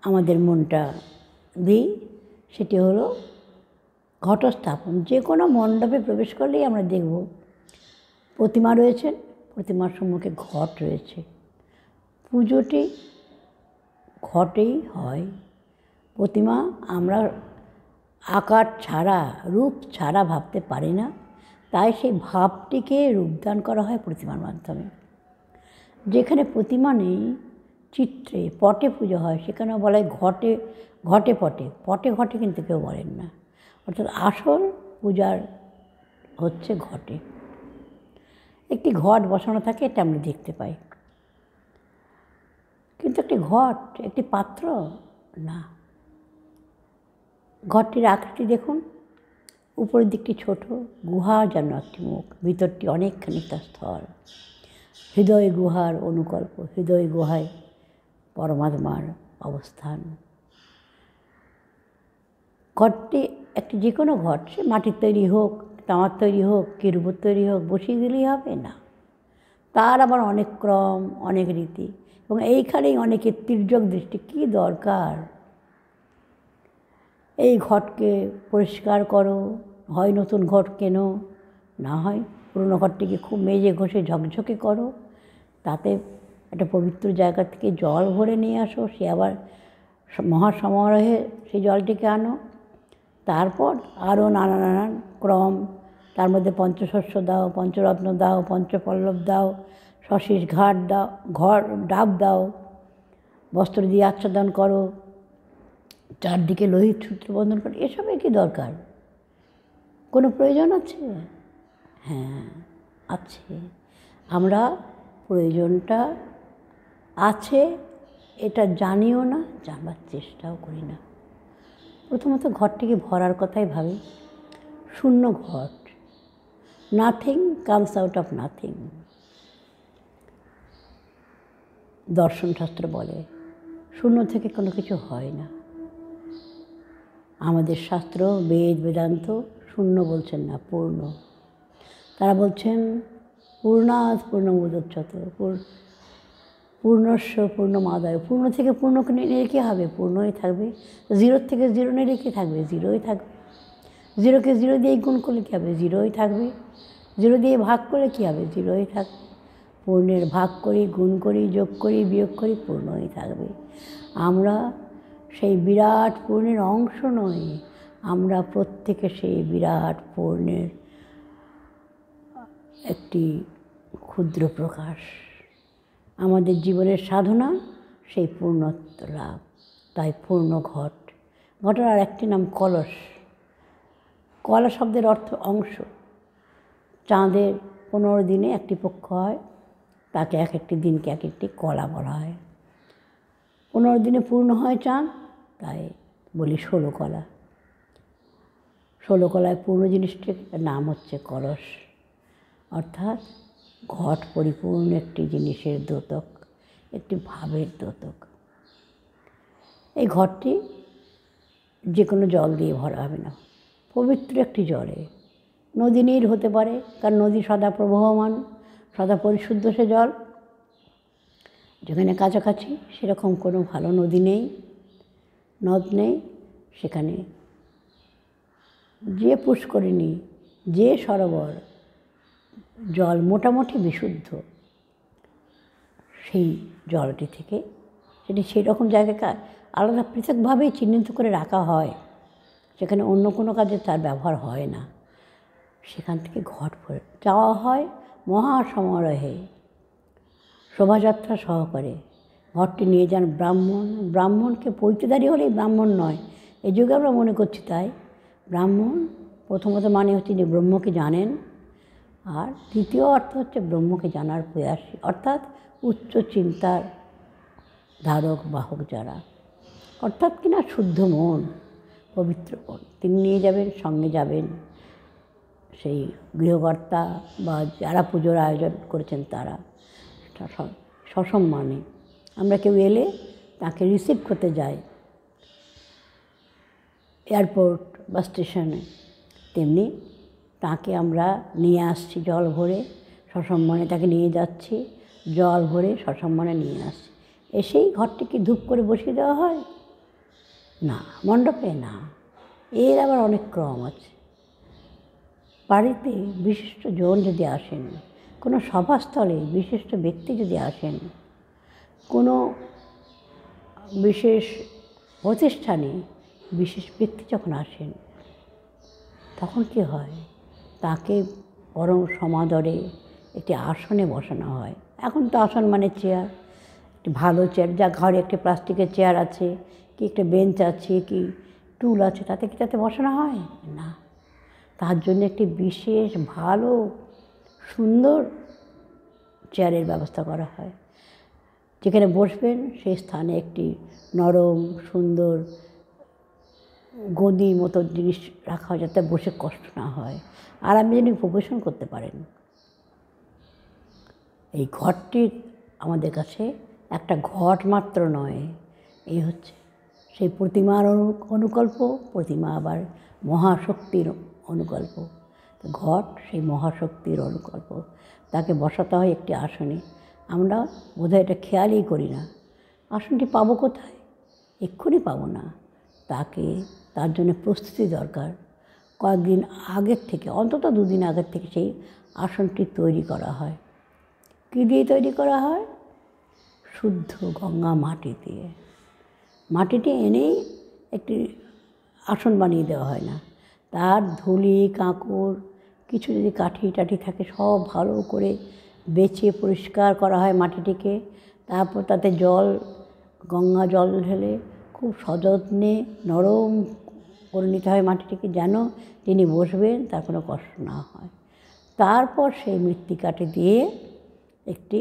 আমাদের মনটা দিই, সেটি হলো ঘটস্থাপন। যে কোনো মণ্ডপে প্রবেশ করলেই আমরা দেখব প্রতিমা রয়েছেন, প্রতিমার সম্মুখে ঘট রয়েছে। পুজোটি ঘটেই হয়। প্রতিমা আমরা আকার ছাড়া, রূপ ছাড়া ভাবতে পারি না, তাই সেই ভাবটিকে রূপদান করা হয় প্রতিমার মাধ্যমে। যেখানে প্রতিমা নেই, চিত্রে পটে পুজো হয়, সেখানে বলা হয় ঘটে ঘটে পটে, পটে ঘটে কিন্তু কেউ বলেন না। অর্থাৎ আসল পূজার হচ্ছে ঘটে। একটি ঘট বসানো থাকে, এটা আমরা দেখতে পাই, কিন্তু একটি ঘট একটি পাত্র না। ঘরটির আকৃতি দেখুন, উপরের দিকটি ছোট, গুহা যেন একটি মুখ, ভিতরটি অনেকখানি তার স্থল। হৃদয় গুহার অনুকল্প, হৃদয় গুহায় পরমাত্মার অবস্থান। ঘরটি একটি যে কোনো ঘট, সে মাটির তৈরি হোক, তামার তৈরি হোক, কি রূপোর তৈরি হোক, বসিয়ে দিলেই হবে না। তার আবার অনেক ক্রম, অনেক রীতি, এবং এইখানেই অনেকের তির্যক দৃষ্টি। কী দরকার? এই ঘটকে পরিষ্কার করো, হয় নতুন ঘট কেনো, না হয় পুরনো ঘরটিকে খুব মেজে ঘষে ঝকঝকে করো, তাতে একটা পবিত্র জায়গা থেকে জল ভরে নিয়ে আসো, সে আবার মহাসমারোহে সেই জলটিকে আনো। তারপর আরও নানান ক্রম, তার মধ্যে পঞ্চশস্য দাও, পঞ্চরত্ন দাও, পঞ্চপল্লব দাও, শশীষ ঘাট দাও, ডাব দাও, বস্ত্র দিয়ে আচ্ছাদন করো, চারদিকে লোহিত সূত্র বন্ধন করো। এসবের কি দরকার? কোনো প্রয়োজন আছে? হ্যাঁ আছে। আমরা প্রয়োজনটা আছে এটা জানিও না, জানবার চেষ্টাও করি না। প্রথমত ঘরটিকে ভরার কথাই ভাবি, শূন্য ঘট। Nothing comes out of nothing, দর্শনশাস্ত্র বলে শূন্য থেকে কোনো কিছু হয় না। আমাদের শাস্ত্র, বেদ, বেদান্ত শূন্য বলছেন না, পূর্ণ। তারা বলছেন পূর্ণাৎ পূর্ণমুদচ্যতে, পূর্ণস্য পূর্ণমাদায়। পূর্ণ থেকে পূর্ণকে নিলে কী হবে? পূর্ণই থাকবে। জিরোর থেকে জিরো নিলে কী থাকবে? জিরোই থাকবে। জিরোকে জিরো দিয়ে গুণ করলে কী হবে? জিরোই থাকবে। জিরো দিয়ে ভাগ করলে কী হবে? জিরোই থাকবে। পূর্ণের ভাগ করি, গুণ করি, যোগ করি, বিয়োগ করি, পূর্ণই থাকবে। আমরা সেই বিরাট পূর্ণের অংশ নই, আমরা প্রত্যেকে সেই বিরাট পূর্ণের একটি ক্ষুদ্র প্রকাশ। আমাদের জীবনের সাধনা সেই পূর্ণত্ব লাভ। তাই পূর্ণ ঘট। ঘটের আর একটি নাম কলস। কলা শব্দের অর্থ অংশ। চাঁদের 15 দিনে একটি পক্ষ হয়, তাকে এক একটি দিনকে এক একটি কলা বলা হয়। 15 দিনে পূর্ণ হয় চাঁদ, তাই বলি 16 কলা। 16 কলায় পূর্ণ জিনিসটির নাম হচ্ছে কলস, অর্থাৎ ঘট পরিপূর্ণ একটি জিনিসের দ্যোতক, একটি ভাবের দ্যোতক। এই ঘরটি যে কোনো জল দিয়ে ভরা হবে না, পবিত্র একটি জলে। নদী নীর হতে পারে, কারণ নদী সদা প্রবহমান, সদা পরিশুদ্ধ সে জল। যেখানে কাছাকাছি সেরকম কোনো ভালো নদী নেই, নদ নেই, সেখানে যে পুষ্করিণী, যে সরোবর, জল মোটামুটি বিশুদ্ধ, সেই জলটি থেকে সেটি সেই রকম জায়গাকে আলাদা পৃথকভাবেই চিহ্নিত করে রাখা হয়, সেখানে অন্য কোনো কাজে তার ব্যবহার হয় না। সেখান থেকে ঘট ভরে যাওয়া হয় মহাসমারোহে, শোভাযাত্রা সহকারে। ঘরটি নিয়ে যান ব্রাহ্মণ। ব্রাহ্মণকে পৈতেদারি হলেই ব্রাহ্মণ নয়, এই যুগে আমরা মনে করছি তাই। ব্রাহ্মণ প্রথমত মানে হচ্ছে যে ব্রহ্মকে জানেন, আর দ্বিতীয় অর্থ হচ্ছে ব্রহ্মকে জানার প্রয়াসী, অর্থাৎ উচ্চ চিন্তার ধারক বাহক যারা, অর্থাৎ কিনা শুদ্ধ মন, পবিত্র মন, তিনি নিয়ে যাবেন, সঙ্গে যাবেন সেই গৃহকর্তা বা যারা পুজোর আয়োজন করেছেন তারা সসম্মানে। আমরা কেউ এলে তাকে রিসিভ করতে যাই এয়ারপোর্ট বা স্টেশনে, তেমনি তাকে আমরা নিয়ে আসছি জল ভরে, সসম্মানে তাকে নিয়ে যাচ্ছি, জল ভরে সসম্মানে নিয়ে আসছি। এসেই ঘরটিকে ধূপ করে বসিয়ে দেওয়া হয় না, মণ্ডপে না, এর আবার অনেক ক্রম আছে। বাড়িতে বিশিষ্ট জন যদি আসেন, কোনো সভাস্থলে বিশিষ্ট ব্যক্তি যদি আসেন, কোনো বিশেষ প্রতিষ্ঠানে বিশেষ ব্যক্তি যখন আসেন, তখন কী হয়? তাকে বরং সমাদরে একটি আসনে বসানো হয়। এখন তো আসন মানে চেয়ার, একটি ভালো চেয়ার, যা ঘরে একটি প্লাস্টিকের চেয়ার আছে, কি একটা বেঞ্চ আছে, কি টুল আছে, তাতে কি তাতে বসানো হয় না। তার জন্য একটি বিশেষ ভালো সুন্দর চেয়ারের ব্যবস্থা করা হয়। যেখানে বসবেন সেই স্থানে একটি নরম সুন্দর গদি মতো জিনিস রাখা হয়, যাতে বসে কষ্ট না হয়, আরামে যেন উপবেশন করতে পারেন। এই ঘরটি আমাদের কাছে একটা ঘট মাত্র নয়, এই হচ্ছে সেই প্রতিমার অনুকল্প, প্রতিমা আবার মহাশক্তির অনুকল্প। ঘট সেই মহাশক্তির অনুকল্প, তাকে বসাতে হয় একটি আসনে। আমরা বোধহয় এটা খেয়ালই করি না, আসনটি পাবো কোথায়? এক্ষুনি পাবো না, তাকে তার জন্য প্রস্তুতি দরকার। কয়েকদিন আগের থেকে, অন্তত 2 দিন আগের থেকে সেই আসনটি তৈরি করা হয়। কী দিয়ে তৈরি করা হয়? শুদ্ধ গঙ্গা মাটি দিয়ে। মাটিটি এনেই একটি আসন বানিয়ে দেওয়া হয় না, তার ধুলি কাঁকড় কিছু যদি কাঠি টাঠি থাকে সব ভালো করে বেছে পরিষ্কার করা হয় মাটিটিকে। তারপর তাতে জল, গঙ্গা জল ঢেলে খুব সযত্নে নরম করে নিতে হয় মাটিটিকে, যেন যিনি বসবেন তার কোনো কষ্ট না হয়। তারপর সেই মৃত্তিকাটি দিয়ে একটি,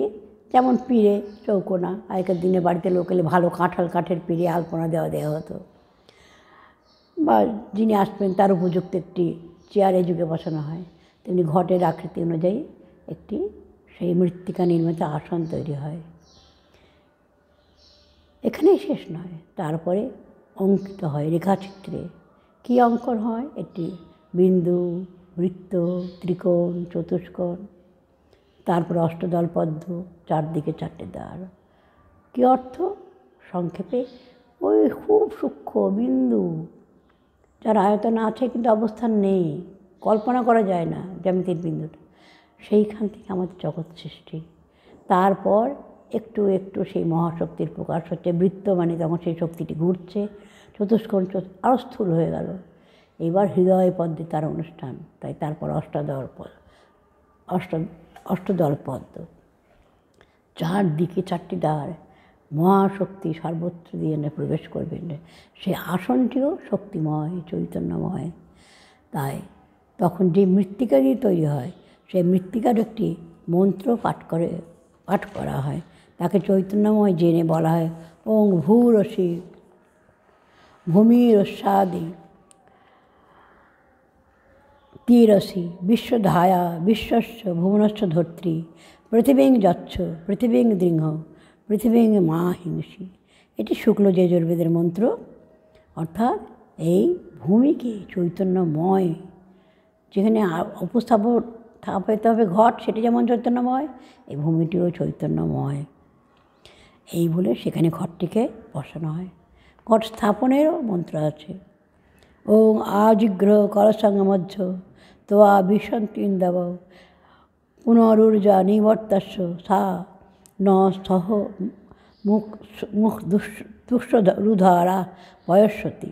যেমন পিঁড়ে চৌকোনা, আগেকার দিনে বাড়িতে লোক এলে ভালো কাঁঠাল কাঠের পিঁড়ে আলপনা দেওয়া হতো, বা যিনি আসবেন তার উপযুক্ত একটি চেয়ারে যুগে বসানো হয়। তেমনি ঘটের আকৃতি অনুযায়ী একটি সেই মৃত্তিকা নির্মিত আসন তৈরি হয়। এখানেই শেষ নয়, তারপরে অঙ্কিত হয় রেখাচিত্রে। কী অঙ্কন হয়? একটি বিন্দু, বৃত্ত, ত্রিকোণ, চতুষ্কোণ, তারপরে অষ্টদল পদ্ম, চারদিকে 4টে দ্বার। কী অর্থ? সংক্ষেপে ওই খুব সূক্ষ্ম বিন্দু যার আয়তন আছে কিন্তু অবস্থান নেই, কল্পনা করা যায় না জ্যামিতির বিন্দুটা, সেইখান থেকে আমাদের জগৎ সৃষ্টি। তারপর একটু একটু সেই মহাশক্তির প্রকাশ হচ্ছে, বৃত্ত মানে তখন সেই শক্তিটি ঘুরছে, চতুষ্কোণ আরও স্থূল হয়ে গেল। এবার হৃদয় পদ্মে তার অনুষ্ঠান, তাই তারপর অষ্টদল পদ্ম, চারদিকে চারটি দ্বার, মহাশক্তি সর্বত্র দিয়ে প্রবেশ করবেন। সেই আসনটিও শক্তিময়, চৈতন্যময়। তাই তখন যে মৃত্তিকা দিয়ে তৈরি হয়, সেই মৃত্তিকার একটি মন্ত্র পাঠ করা হয়, তাকে চৈতন্যময় জেনে বলা হয় ওং ভূরসি ভূমিরস্যাদি তিরসি বিশ্বধায়া বিশ্বস্য ভুবনস্য ধর্ত্রী পৃথিবীং যচ্ছ পৃথিবীং দৃঙ্গ পৃথিবীং মা হিংসি। এটি শুক্ল যজুর্বেদের মন্ত্র। অর্থাৎ এই ভূমিকে চৈতন্যময়, যেখানে স্থাপিত হবে ঘট, সেটি যেমন চৈতন্যময়, এই ভূমিটিও চৈতন্যময়। এই বলে সেখানে ঘটটিকে বসানো হয়। ঘট স্থাপনেরও মন্ত্র আছে। ওং আজিগ্র করসঙ্গমধ্য তোয়া বিশন্তিন্দব পুনরূর্জা নিবর্তস্য সা ন সহ মুখ দুষ্টরুধারা বয়স্বতী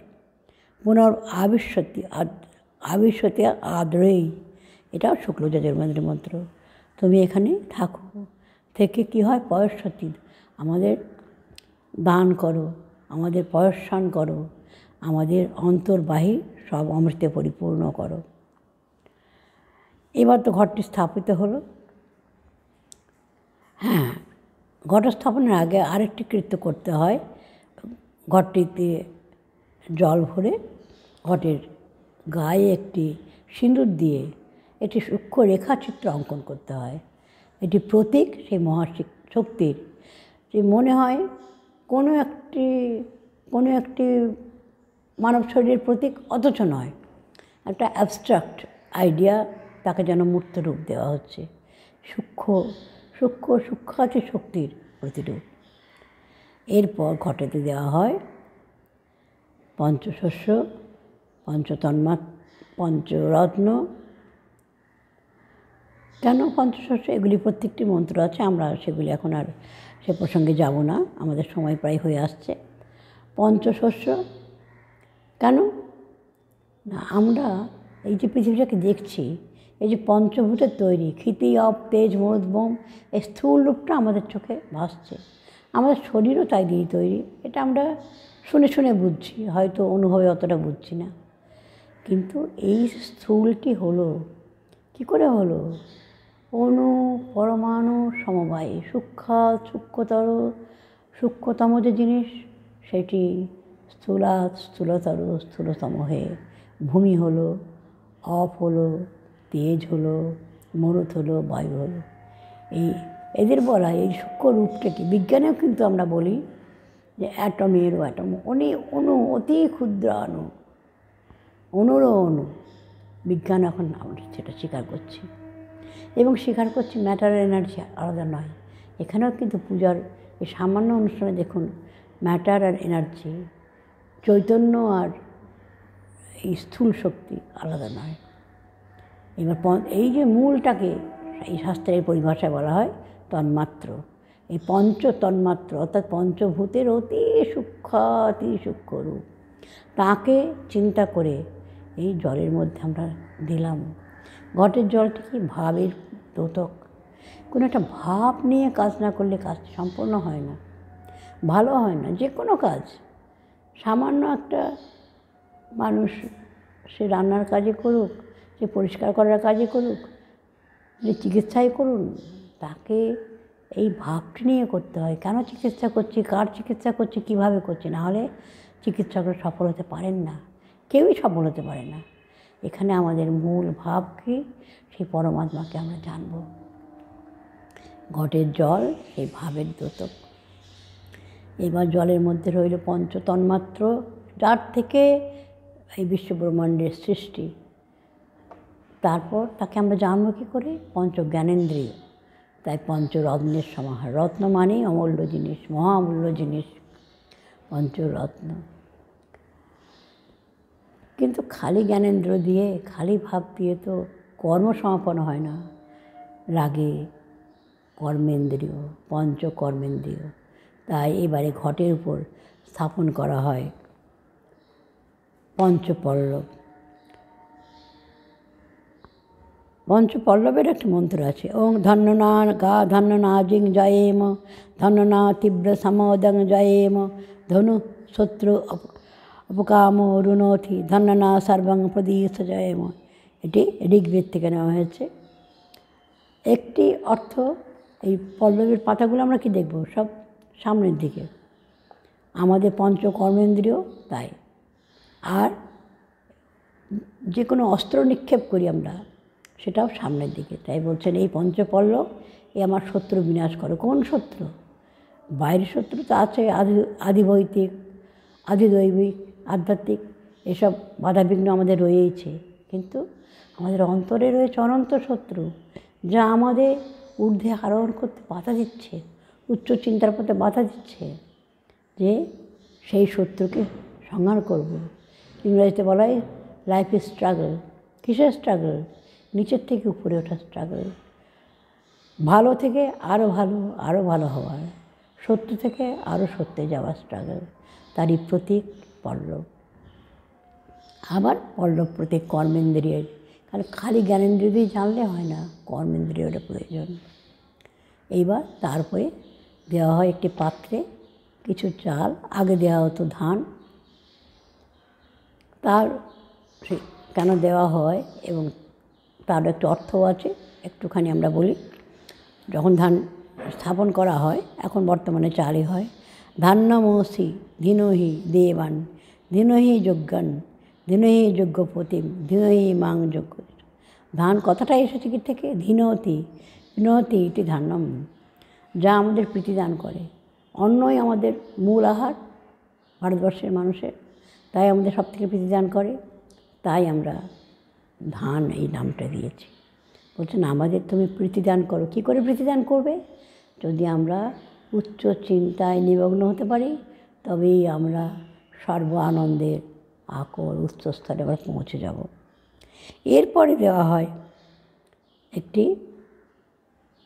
আবিশ্বতী আদ্রেই। এটাও শুক্ল যজুর্বেদের মন্ত্র। তুমি এখানে থাকো, থেকে কি হয়, পয়স্বতী আমাদের দান করো, আমাদের পয়স্বান করো, আমাদের অন্তর্বাহী সব অমৃতে পরিপূর্ণ করো। এবার তো ঘরটি স্থাপিত হলো। হ্যাঁ, ঘট স্থাপনের আগে আরেকটি কৃত্য করতে হয়। ঘরটিতে জল ভরে ঘটের গায়ে একটি সিঁদুর দিয়ে একটি সূক্ষ্ম রেখাচিত্র অঙ্কন করতে হয়। এটি প্রতীক সেই মহাশক্তির, যে মনে হয় কোনো একটি মানব শরীরের প্রতীক, অথচ নয়, একটা অ্যাবস্ট্রাক্ট আইডিয়া, তাকে যেন মূর্ত রূপ দেওয়া হচ্ছে, সূক্ষ্মাতি শক্তির প্রতিরূপ। এরপর ঘটেতে দেওয়া হয় পঞ্চশস্য, পঞ্চরত্ন। কেন পঞ্চশস্য? এগুলি প্রত্যেকটি মন্ত্র আছে, আমরা সেগুলি এখন আর সে প্রসঙ্গে যাব না, আমাদের সময় প্রায় হয়ে আসছে। পঞ্চশস্য কেন না, আমরা এই যে পৃথিবীটাকে দেখছি, এই যে পঞ্চভূতের তৈরি, ক্ষিতি অপ তেজ মরুদ বোম, এই স্থূল রূপটা আমাদের চোখে ভাসছে। আমাদের শরীরও তাই দিয়ে তৈরি। এটা আমরা শুনে শুনে বুঝছি, হয়তো অনুভবে অতটা বুঝছি না। কিন্তু এই স্থূলটি হলো কী করে হলো? অণু পরমাণু সমবায়ে সূক্ষ্মতম যে জিনিস, সেটি স্থূলতর হয়ে ভূমি হলো, অপ হলো, তেজ হলো, মরুত হলো, বায়ু হলো। এদের বলা এই সূক্ষ্ম রূপটাকে, বিজ্ঞানেও কিন্তু আমরা বলি যে অ্যাটমেরও অ্যাটম, অণু অতি ক্ষুদ্র অণুরও অণু। বিজ্ঞান এখন আমরা সেটা স্বীকার করছি, এবং স্বীকার করছি ম্যাটার এনার্জি আলাদা নয়। এখানেও কিন্তু পূজার এই সামান্য অনুষ্ঠানে দেখুন, ম্যাটার আর এনার্জি, চৈতন্য আর এই স্থূল শক্তি আলাদা নয়। এবার এই যে মূলটাকে এই শাস্ত্রের পরিভাষায় বলা হয় তন্মাত্র। এই তন্মাত্র অর্থাৎ পঞ্চভূতের অতি সূক্ষ্ম রূপ, তাকে চিন্তা করে এই জলের মধ্যে আমরা দিলাম। ঘটের জলটি কি ভাবের দ্যোতক। কোনো একটা ভাব নিয়ে কাজ না করলে কাজটি সম্পূর্ণ হয় না, ভালো হয় না। যে কোনো কাজ, সামান্য একটা মানুষ, সে রান্নার কাজে করুক, সে পরিষ্কার করার কাজে করুক, যে চিকিৎসাই করুন, তাকে এই ভাবটি নিয়ে করতে হয়। কেন চিকিৎসা করছি, কার চিকিৎসা করছি, কীভাবে করছি, নাহলে চিকিৎসকরা সফল হতে পারেন না, কেউই সফল হতে পারে না। এখানে আমাদের মূল ভাব কি, সেই পরমাত্মাকে আমরা জানব। ঘটের জল সেই ভাবের দ্যোতক। এবার জলের মধ্যে রইল পঞ্চতন্মাত্র, যার থেকে এই বিশ্বব্রহ্মাণ্ডের সৃষ্টি। তারপর তাকে আমরা জানবো কী করে? পঞ্চজ্ঞানেন্দ্রিয়। তাই পঞ্চরত্নের সমাহার। রত্ন মানেই অমূল্য জিনিস, মহামূল্য জিনিস, পঞ্চরত্ন। কিন্তু কিন্তু খালি জ্ঞানেন্দ্র দিয়ে, খালি ভাব দিয়ে তো কর্ম সমাপন হয় না। লাগে কর্মেন্দ্রিয়, পঞ্চকর্মেন্দ্রিয়। তাই এবারে ঘটের উপর স্থাপন করা হয় পঞ্চপল্লব। পঞ্চপল্লবের একটি মন্ত্র আছে, ওং ধন্যনা গা ধন্যনা জিং জয়েম, ধন্যনা তীব্র সমদং জয়েম, ধনু শত্রু অপকাম রুণথি, ধন্যনা সর্বং প্রদীশ জয়েম। এটি ঋগ্বেদ থেকে নেওয়া হয়েছে। একটি অর্থ, এই পল্লবের পাতাগুলো আমরা কি দেখব, সব সামনের দিকে, আমাদের পঞ্চকর্মেন্দ্রিয় তাই। আর যে কোনো অস্ত্র নিক্ষেপ করি আমরা, সেটাও সামনের দিকে। তাই বলছেন এই পঞ্চপল্লব এ আমার শত্রু বিনাশ করো। কোন শত্রু? বাইরের শত্রু তো আছে, আদিভৌতিক, আদিদৈবিক, আধ্যাত্মিক, এসব বাধাবিঘ্ন আমাদের রয়েইছে। কিন্তু আমাদের অন্তরে রয়েছে অনন্ত শত্রু, যা আমাদের ঊর্ধ্বে আরোহণ করতে বাধা দিচ্ছে, উচ্চ চিন্তার পথে বাধা দিচ্ছে। যে সেই শত্রুকে সংহার করব। ইংরেজিতে বলা হয় লাইফ ইজ স্ট্রাগল। কিসের স্ট্রাগল? নিচের থেকে উপরে ওঠার স্ট্রাগল। ভালো থেকে আরও ভালো, আরও ভালো হওয়ার, সত্য থেকে আরও সত্যে যাওয়ার স্ট্রাগল। তারই প্রতীক পল্লব। আবার পল্লব প্রতীক কর্মেন্দ্রিয়ের, কারণ খালি জ্ঞানেন্দ্রিয় দিয়ে জানলে হয় না, কর্মেন্দ্রিয়টা প্রয়োজন। এইবার তারপরে দেওয়া হয় একটি পাত্রে কিছু চাল, আগে দেওয়া হতো ধান। তার কেন দেওয়া হয় এবং তার একটু অর্থও আছে, একটুখানি আমরা বলি। যখন ধান স্থাপন করা হয়, এখন বর্তমানে চালই হয়। ধান্যমসি ধীনহি দেবান, ধীনহি যজ্ঞান, ধীনহি যজ্ঞপতিম, ধীনহি মাং যজ্ঞ। ধান কথাটা এসেছে কি থেকে? ধীনতি, ধীনতি ইতি ধান্যম, যা আমাদের প্রীতিদান করে। অন্নই আমাদের মূল আহার ভারতবর্ষের মানুষের, তাই আমাদের সব থেকে প্রীতিদান করে। তাই আমরা ধান এই নামটা দিয়েছি। বলছেন আমাদের তুমি প্রীতিদান করো। কী করে প্রীতিদান করবে? যদি আমরা উচ্চ চিন্তায় নিমগ্ন হতে পারি, তবেই আমরা সর্ব আনন্দের আকর উচ্চস্তরে আমরা পৌঁছে যাব। এরপরে দেওয়া হয় একটি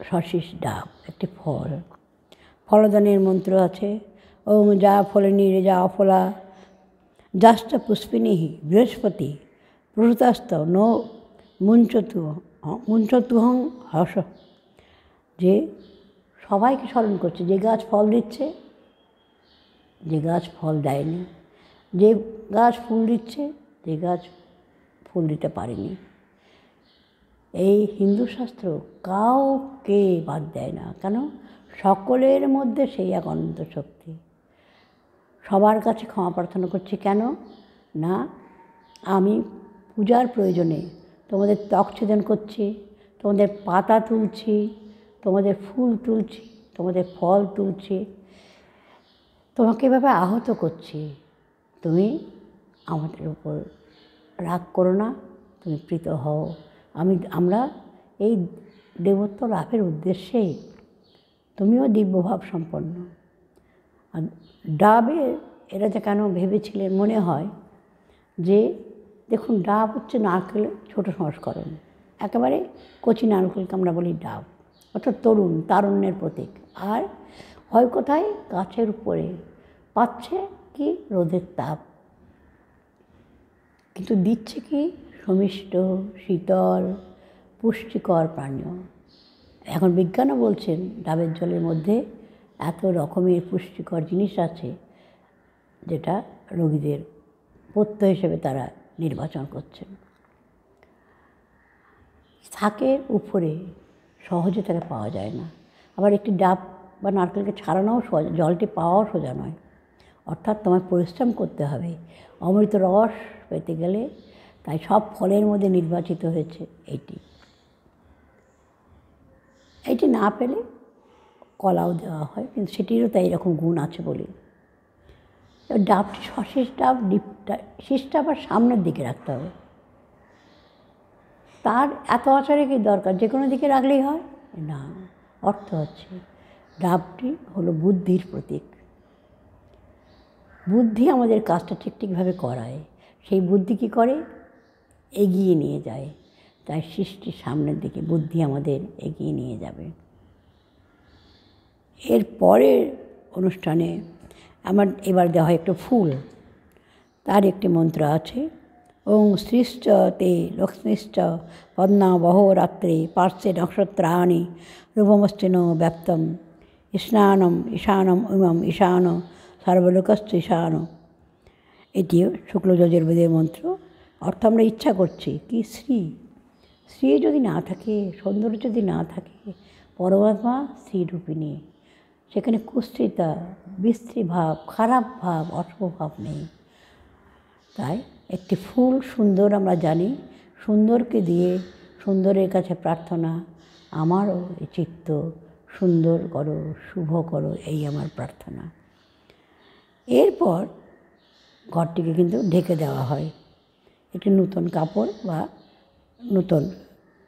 শশীষ ডাব, একটি ফল। ফলদানের মন্ত্র আছে, ওং যা ফলনি রে যা অফলা, যাষ্ট পুষ্পিনী বৃহস্পতি প্রসূতাস্ত নো মুঞ্চতুহং হস। যে সবাইকে স্মরণ করছে, যে গাছ ফল দিচ্ছে, যে গাছ ফল দেয়নি, যে গাছ ফুল দিচ্ছে, যে গাছ ফুল দিতে পারেনি। এই হিন্দু শাস্ত্র কাউকে বাদ দেয় না। কেন? সকলের মধ্যে সেই এক অনন্ত শক্তি। সবার কাছে ক্ষমা প্রার্থনা করছি। কেন না? আমি পূজার প্রয়োজনে তোমাদের ত্বক ছেদন করছি, তোমাদের পাতা তুলছি, তোমাদের ফুল তুলছি, তোমাদের ফল তুলছি, তোমাকে এভাবে আহত করছি। তুমি আমাদের উপর রাগ করো না, তুমি প্রীত হও। আমরা এই দেবত্ব লাভের উদ্দেশ্যেই, তুমিও দিব্যভাব সম্পন্ন। আর ডাবের এরা যে কেন ভেবেছিলেন, মনে হয় যে দেখুন ডাব হচ্ছে নারকেলের ছোটো সংস্করণ। একেবারে কচি নারকেলকে আমরা বলি ডাব, অর্থাৎ তরুণ, তারুণ্যের প্রতীক। আর হয় কোথায়? গাছের উপরে পাচ্ছে কি? রোদের তাপ। কিন্তু দিচ্ছে কি? সমিষ্ট, শীতল, পুষ্টিকর পানীয়। এখন বিজ্ঞানও বলছেন ডাবের জলের মধ্যে এত রকমের পুষ্টিকর জিনিস আছে, যেটা রোগীদের পথ্য হিসেবে তারা নির্বাচন করছেন। থাকের উপরে সহজে তারা পাওয়া যায় না। আবার একটি ডাব বা নারকেলকে ছাড়ানোও সোজা, জলটি পাওয়াও সোজা নয়। অর্থাৎ তোমায় পরিশ্রম করতে হবে অমৃত রস পেতে গেলে। তাই সব ফলের মধ্যে নির্বাচিত হয়েছে এইটি। এইটি না পেলে কলাও দেওয়া হয়, কিন্তু সেটিরও তাই এরকম গুণ আছে বলে। ডাবটি সশীষ ডাব, শীষটা আবার সামনের দিকে রাখতে হবে। তার এত আচারে কি দরকার? যে কোনো দিকে রাখলেই হয় না। অর্থ হচ্ছে ডাবটি হলো বুদ্ধির প্রতীক। বুদ্ধি আমাদের কাজটা ঠিকভাবে করায়। সেই বুদ্ধি কী করে? এগিয়ে নিয়ে যায়। তাই সৃষ্টির সামনের দিকে বুদ্ধি আমাদের এগিয়ে নিয়ে যাবে। এর পরের অনুষ্ঠানে আমার এবার দেওয়া হয় একটু ফুল। তার একটি মন্ত্র আছে, ওং শ্রীশ্চ তে লক্ষ্মীশ্চ পদ্মাবহো রাত্রে পার্শ্বে নক্ষত্রাণি রূপমস্তিন ব্যাপ্তম ঈশানম ঈশানম ইমম ঈশান সর্বলোকস্থ ঈশান। এটি শুক্ল যজুর্বেদের মন্ত্র। অর্থ আমরা ইচ্ছা করছি কি শ্রী শ্রী যদি না থাকে, সৌন্দর্য যদি না থাকে, পরমাত্মা শ্রীরূপিণী, সেখানে কুশ্রিতা বিশ্রী ভাব, খারাপ ভাব, অশুভ ভাব নেই। তাই একটি ফুল সুন্দর আমরা জানি, সুন্দরকে দিয়ে সুন্দরের কাছে প্রার্থনা, আমারও এই চিত্ত সুন্দর করো, শুভ করো, এই আমার প্রার্থনা। এরপর ঘরটিকে কিন্তু ঢেকে দেওয়া হয় একটি নূতন কাপড় বা নূতন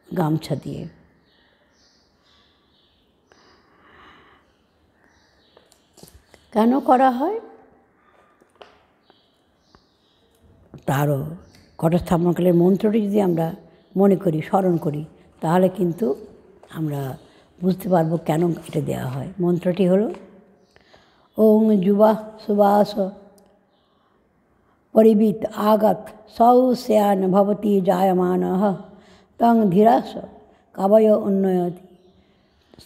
গামছা দিয়ে। কেন করা হয়? তারও ঘটস্থাপনকালের মন্ত্রটি যদি আমরা মনে করি, স্মরণ করি, তাহলে কিন্তু আমরা বুঝতে পারবো কেন এটা দেওয়া হয়। মন্ত্রটি হলো ওং যুবা সুবাস পরিবিত আগত সৌস্যান ভবতি জায়মানঃ তং ধীরাস কবয় উন্নয়তি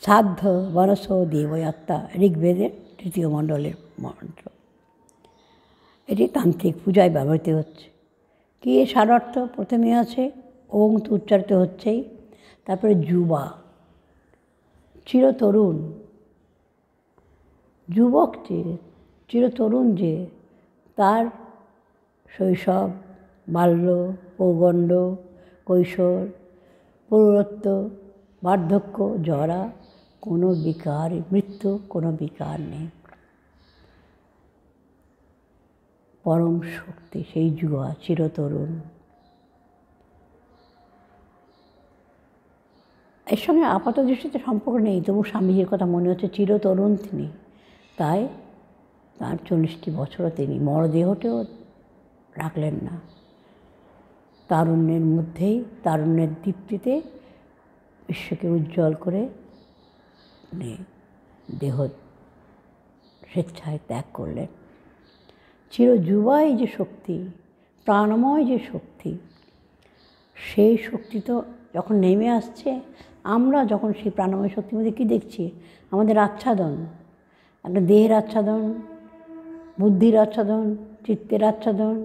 সাধ্য বনসো দেবয়াত্তা। ঋগ্বেদের 3য় মণ্ডলের মন্ত্র। এটি তান্ত্রিক পূজায় ব্যবহৃত হচ্ছে। কি এর সারার্থ? প্রথমে আছে ওং তো উচ্চারিত হচ্ছেই, তারপরে যুবা চিরতরুণ, যুবক যে চিরতরুণ, যে তার শৈশব, বাল্য, পৌগণ্ড, কৈশোর, প্রৌঢ়ত্ব, বার্ধক্য, জরা, কোনো বিকার, মৃত্যু কোনো বিকার নেই। পরম শক্তি সেই যুবা চিরতরুণ। এর সঙ্গে আপাত দৃষ্টিতে সম্পর্ক নেই, তবু স্বামীজির কথা মনে হচ্ছে, চিরতরুণ তিনি। তাই তার 40টি বছরও তিনি মরদেহটিও রাখলেন না। তারুণ্যের মধ্যেই, তারুণ্যের দীপ্তিতে বিশ্বকে উজ্জ্বল করে দেহ স্বেচ্ছায় ত্যাগ করলেন। চিরযুবাই যে শক্তি, প্রাণময় যে শক্তি, সেই শক্তি তো যখন নেমে আসছে, আমরা যখন সেই প্রাণময় শক্তির মধ্যে কী দেখছি? আমাদের আচ্ছাদন, একটা দেহের আচ্ছাদন, বুদ্ধির আচ্ছাদন, চিত্তের আচ্ছাদন,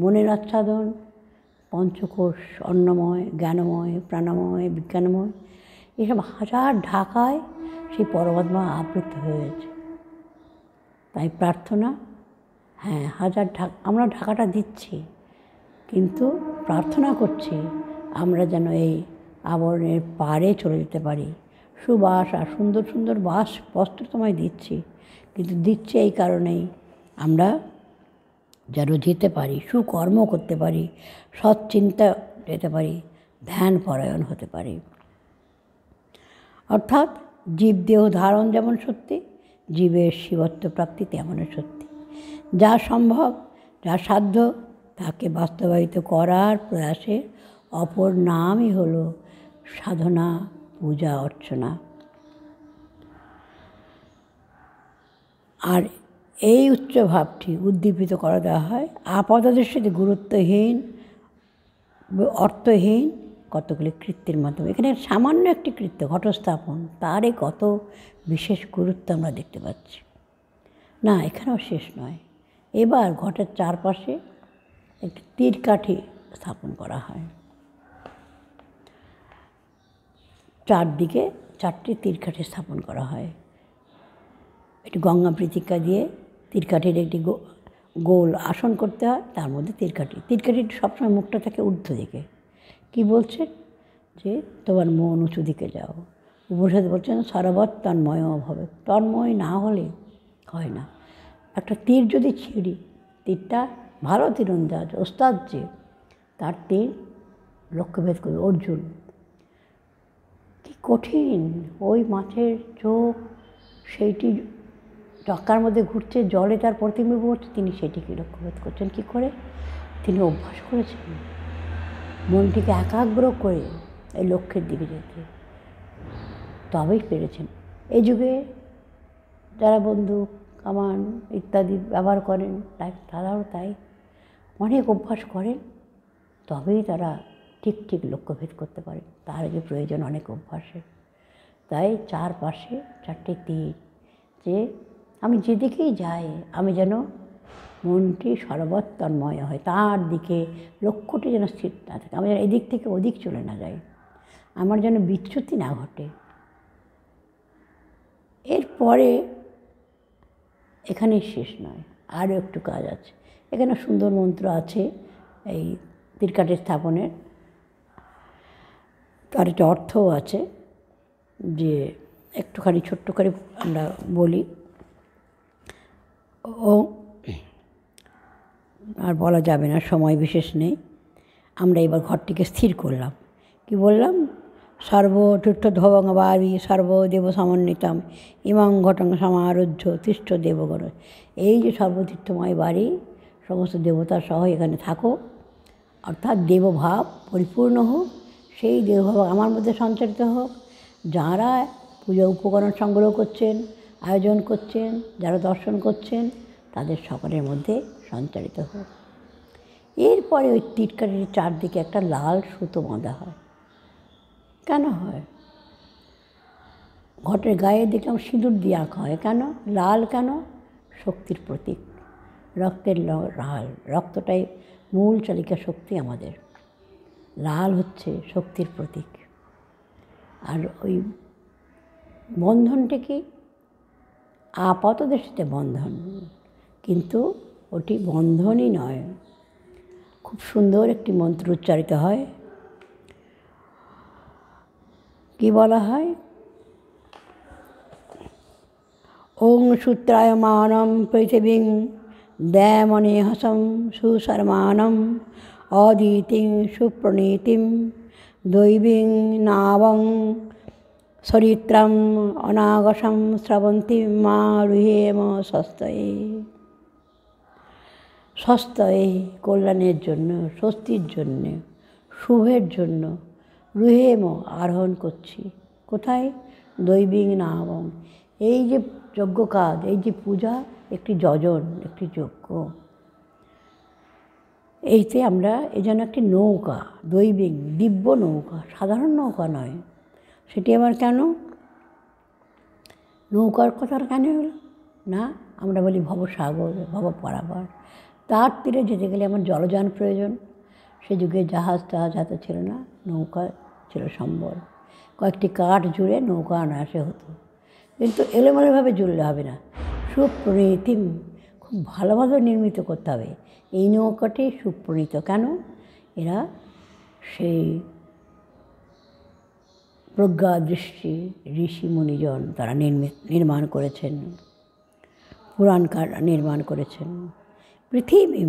মনের আচ্ছাদন, পঞ্চকোষ অন্নময়, জ্ঞানময়, প্রাণময়, বিজ্ঞানময়, এসব হাজার ঢাকায় সেই পরমাত্মা আবৃত হয়েছে। তাই প্রার্থনা, হ্যাঁ হাজার আমরা ঢাকাটা দিচ্ছি, কিন্তু প্রার্থনা করছি আমরা যেন এই আবরণের পারে চলে যেতে পারি। সুবাস আর সুন্দর সুন্দর বস্ত্র তোমায় দিচ্ছি, কিন্তু দিচ্ছি এই কারণেই আমরা যেন যেতে পারি, সুকর্ম করতে পারি, সৎ চিন্তা যেতে পারি, ধ্যান পরায়ণ হতে পারি। অর্থাৎ জীবদেহ ধারণ যেমন সত্যি, জীবের শিবত্ব প্রাপ্তি তেমনই সত্যি। যা সম্ভব, যা সাধ্য, তাকে বাস্তবায়িত করার প্রয়াসের অপর নামই হলো সাধনা, পূজা, অর্চনা। আর এই উচ্চ ভাবটি উদ্দীপিত করা দেওয়া হয় আপাতদৃষ্টিতে গুরুত্বহীন, অর্থহীন কতগুলি কৃত্যের মাধ্যমে। এখানে সামান্য একটি কৃত্য ঘটস্থাপন, তারই কত বিশেষ গুরুত্ব আমরা দেখতে পাচ্ছি। না, এখানেও শেষ নয়। এবার ঘটের চারপাশে একটি তীরকাঠি স্থাপন করা হয়। চারদিকে 4টি তীরকাঠি স্থাপন করা হয়। একটি গঙ্গা প্রীতিকা দিয়ে তীরকাঠির একটি গোল আসন করতে হয়, তার মধ্যে তীরকাঠির সবসময় মুখটা থাকে ঊর্ধ্ব দিকে। কি বলছেন? যে তোমার মন উঁচু দিকে যাও। উপনিষদ বলছেন সর্বত তন্ময় ভবে। তন্ময় না হলে হয় না। একটা তীর যদি ছিঁড়ি, তীরটা ভালো তীরন্দাজ, ওস্তাদ যে, তার তীর লক্ষ্যভেদ করবে। অর্জুন কি কঠিন, ওই মাছের চোখ, সেইটি চক্কার মধ্যে ঘুরছে, জলে তার প্রতিবিম্ব হচ্ছে, তিনি সেটিকে লক্ষ্যভেদ করছেন কী করে? তিনি অভ্যাস করেছেন মনটিকে একাগ্র করে এই লক্ষ্যের দিকে যেতে, তবেই পেরেছেন। এই যুগে যারা বন্দুক, কামান ইত্যাদি ব্যবহার করেন তারাও তাই অনেক অভ্যাস করেন, তবেই তারা ঠিক ঠিক লক্ষ্যভেদ করতে পারেন। তার আগে প্রয়োজন অনেক অভ্যাসের। তাই চারপাশে চারটে তীর, যে আমি যেদিকেই যাই আমি যেন মনটি সর্বত্তন্ময় হয়, তার দিকে লক্ষ্যটি যেন স্থির না থাকে, আমি যেন এদিক থেকে ওদিক চলে না যাই, আমার যেন বিচ্যুতি না ঘটে। এরপরে এখানেই শেষ নয়, আরও একটু কাজ আছে। এখানে সুন্দর মন্ত্র আছে এই তীরকাঠি স্থাপনের, তার একটা অর্থও আছে, যে একটুখানি ছোট্ট করে আমরা বলি। ও আর বলা যাবে না, সময় বিশেষ নেই। আমরা এবার ঘরটিকে স্থির করলাম। কি বললাম? সর্বতীর্থধ্বং বাড়ি সর্বদেব সমন্বিতম ইমং ঘটং সমারুহ্য তিষ্ঠ দেবগণ। এই যে সর্বতীর্থময় বাড়ি, সমস্ত দেবতা সহ এখানে থাকো, অর্থাৎ দেবভাব পরিপূর্ণ হোক, সেই দেবভাব আমার মধ্যে সঞ্চারিত হোক। যারা পূজা উপকরণ সংগ্রহ করছেন, আয়োজন করছেন, যারা দর্শন করছেন, তাদের সকলের মধ্যে সঞ্চারিত হোক। এরপরে ওই তীরকাঠির চারদিকে একটা লাল সুতো বাঁধা হয়। কেন হয়? ঘটের গায়ে দেখলাম সিঁদুর দিয়ে আঁকা হয়। কেন লাল? কেন? শক্তির প্রতীক, রক্তের লাল, রক্তটাই মূল চালিকা শক্তি আমাদের। লাল হচ্ছে শক্তির প্রতীক। আর ওই বন্ধনটি কি? আপাত দৃষ্টিতে বন্ধন, কিন্তু ওটি বন্ধনই নয়। খুব সুন্দর একটি মন্ত্র উচ্চারিত হয়। কি বলা হয়? ওং সূত্রায়মানম পৃথিবীং দ্যামনেহসম সুশর্মাণম অদিতিং সুপ্রণীতিং দৈবীং নাবং সরিত্রাম অনাগসম স্রবন্তী মা রুহেম স্বস্তয়ে। স্বস্তয়ে কল্যাণের জন্য, স্বস্তির জন্য, শুভের জন্য রুহেম আরোহণ করছি। কোথায়? দৈবীং নাবং। এই যে যজ্ঞ কাজ, এই যে পূজা একটি যজন, একটি যজ্ঞ। এইতে আমরা এই যেন একটি নৌকা, দৈবিক দিব্য নৌকা, সাধারণ নৌকা নয়। সেটি আবার কেন? নৌকার কথাটা কেন হলো না? আমরা বলি ভবসাগর, ভব পারাবার। তার তীরে যেতে গেলে আমার জলযান প্রয়োজন। সে যুগে জাহাজ টাহাজ এত ছিল না, নৌকা ছিল সম্বল। কয়েকটি কাঠ জুড়ে নৌকা অনায়াসে হতো। কিন্তু এলোমেলোভাবে জুড়লে হবে না, সুপ্রণীতিম, খুব ভালোভাবে নির্মিত করতে হবে। এই নৌকাটি সুপ্রণীত। কেন? এরা সেই প্রজ্ঞা দৃষ্টি ঋষি মুনিজন তারা নির্মাণ করেছেন, পুরাণকার নির্মাণ করেছেন। পৃথিবী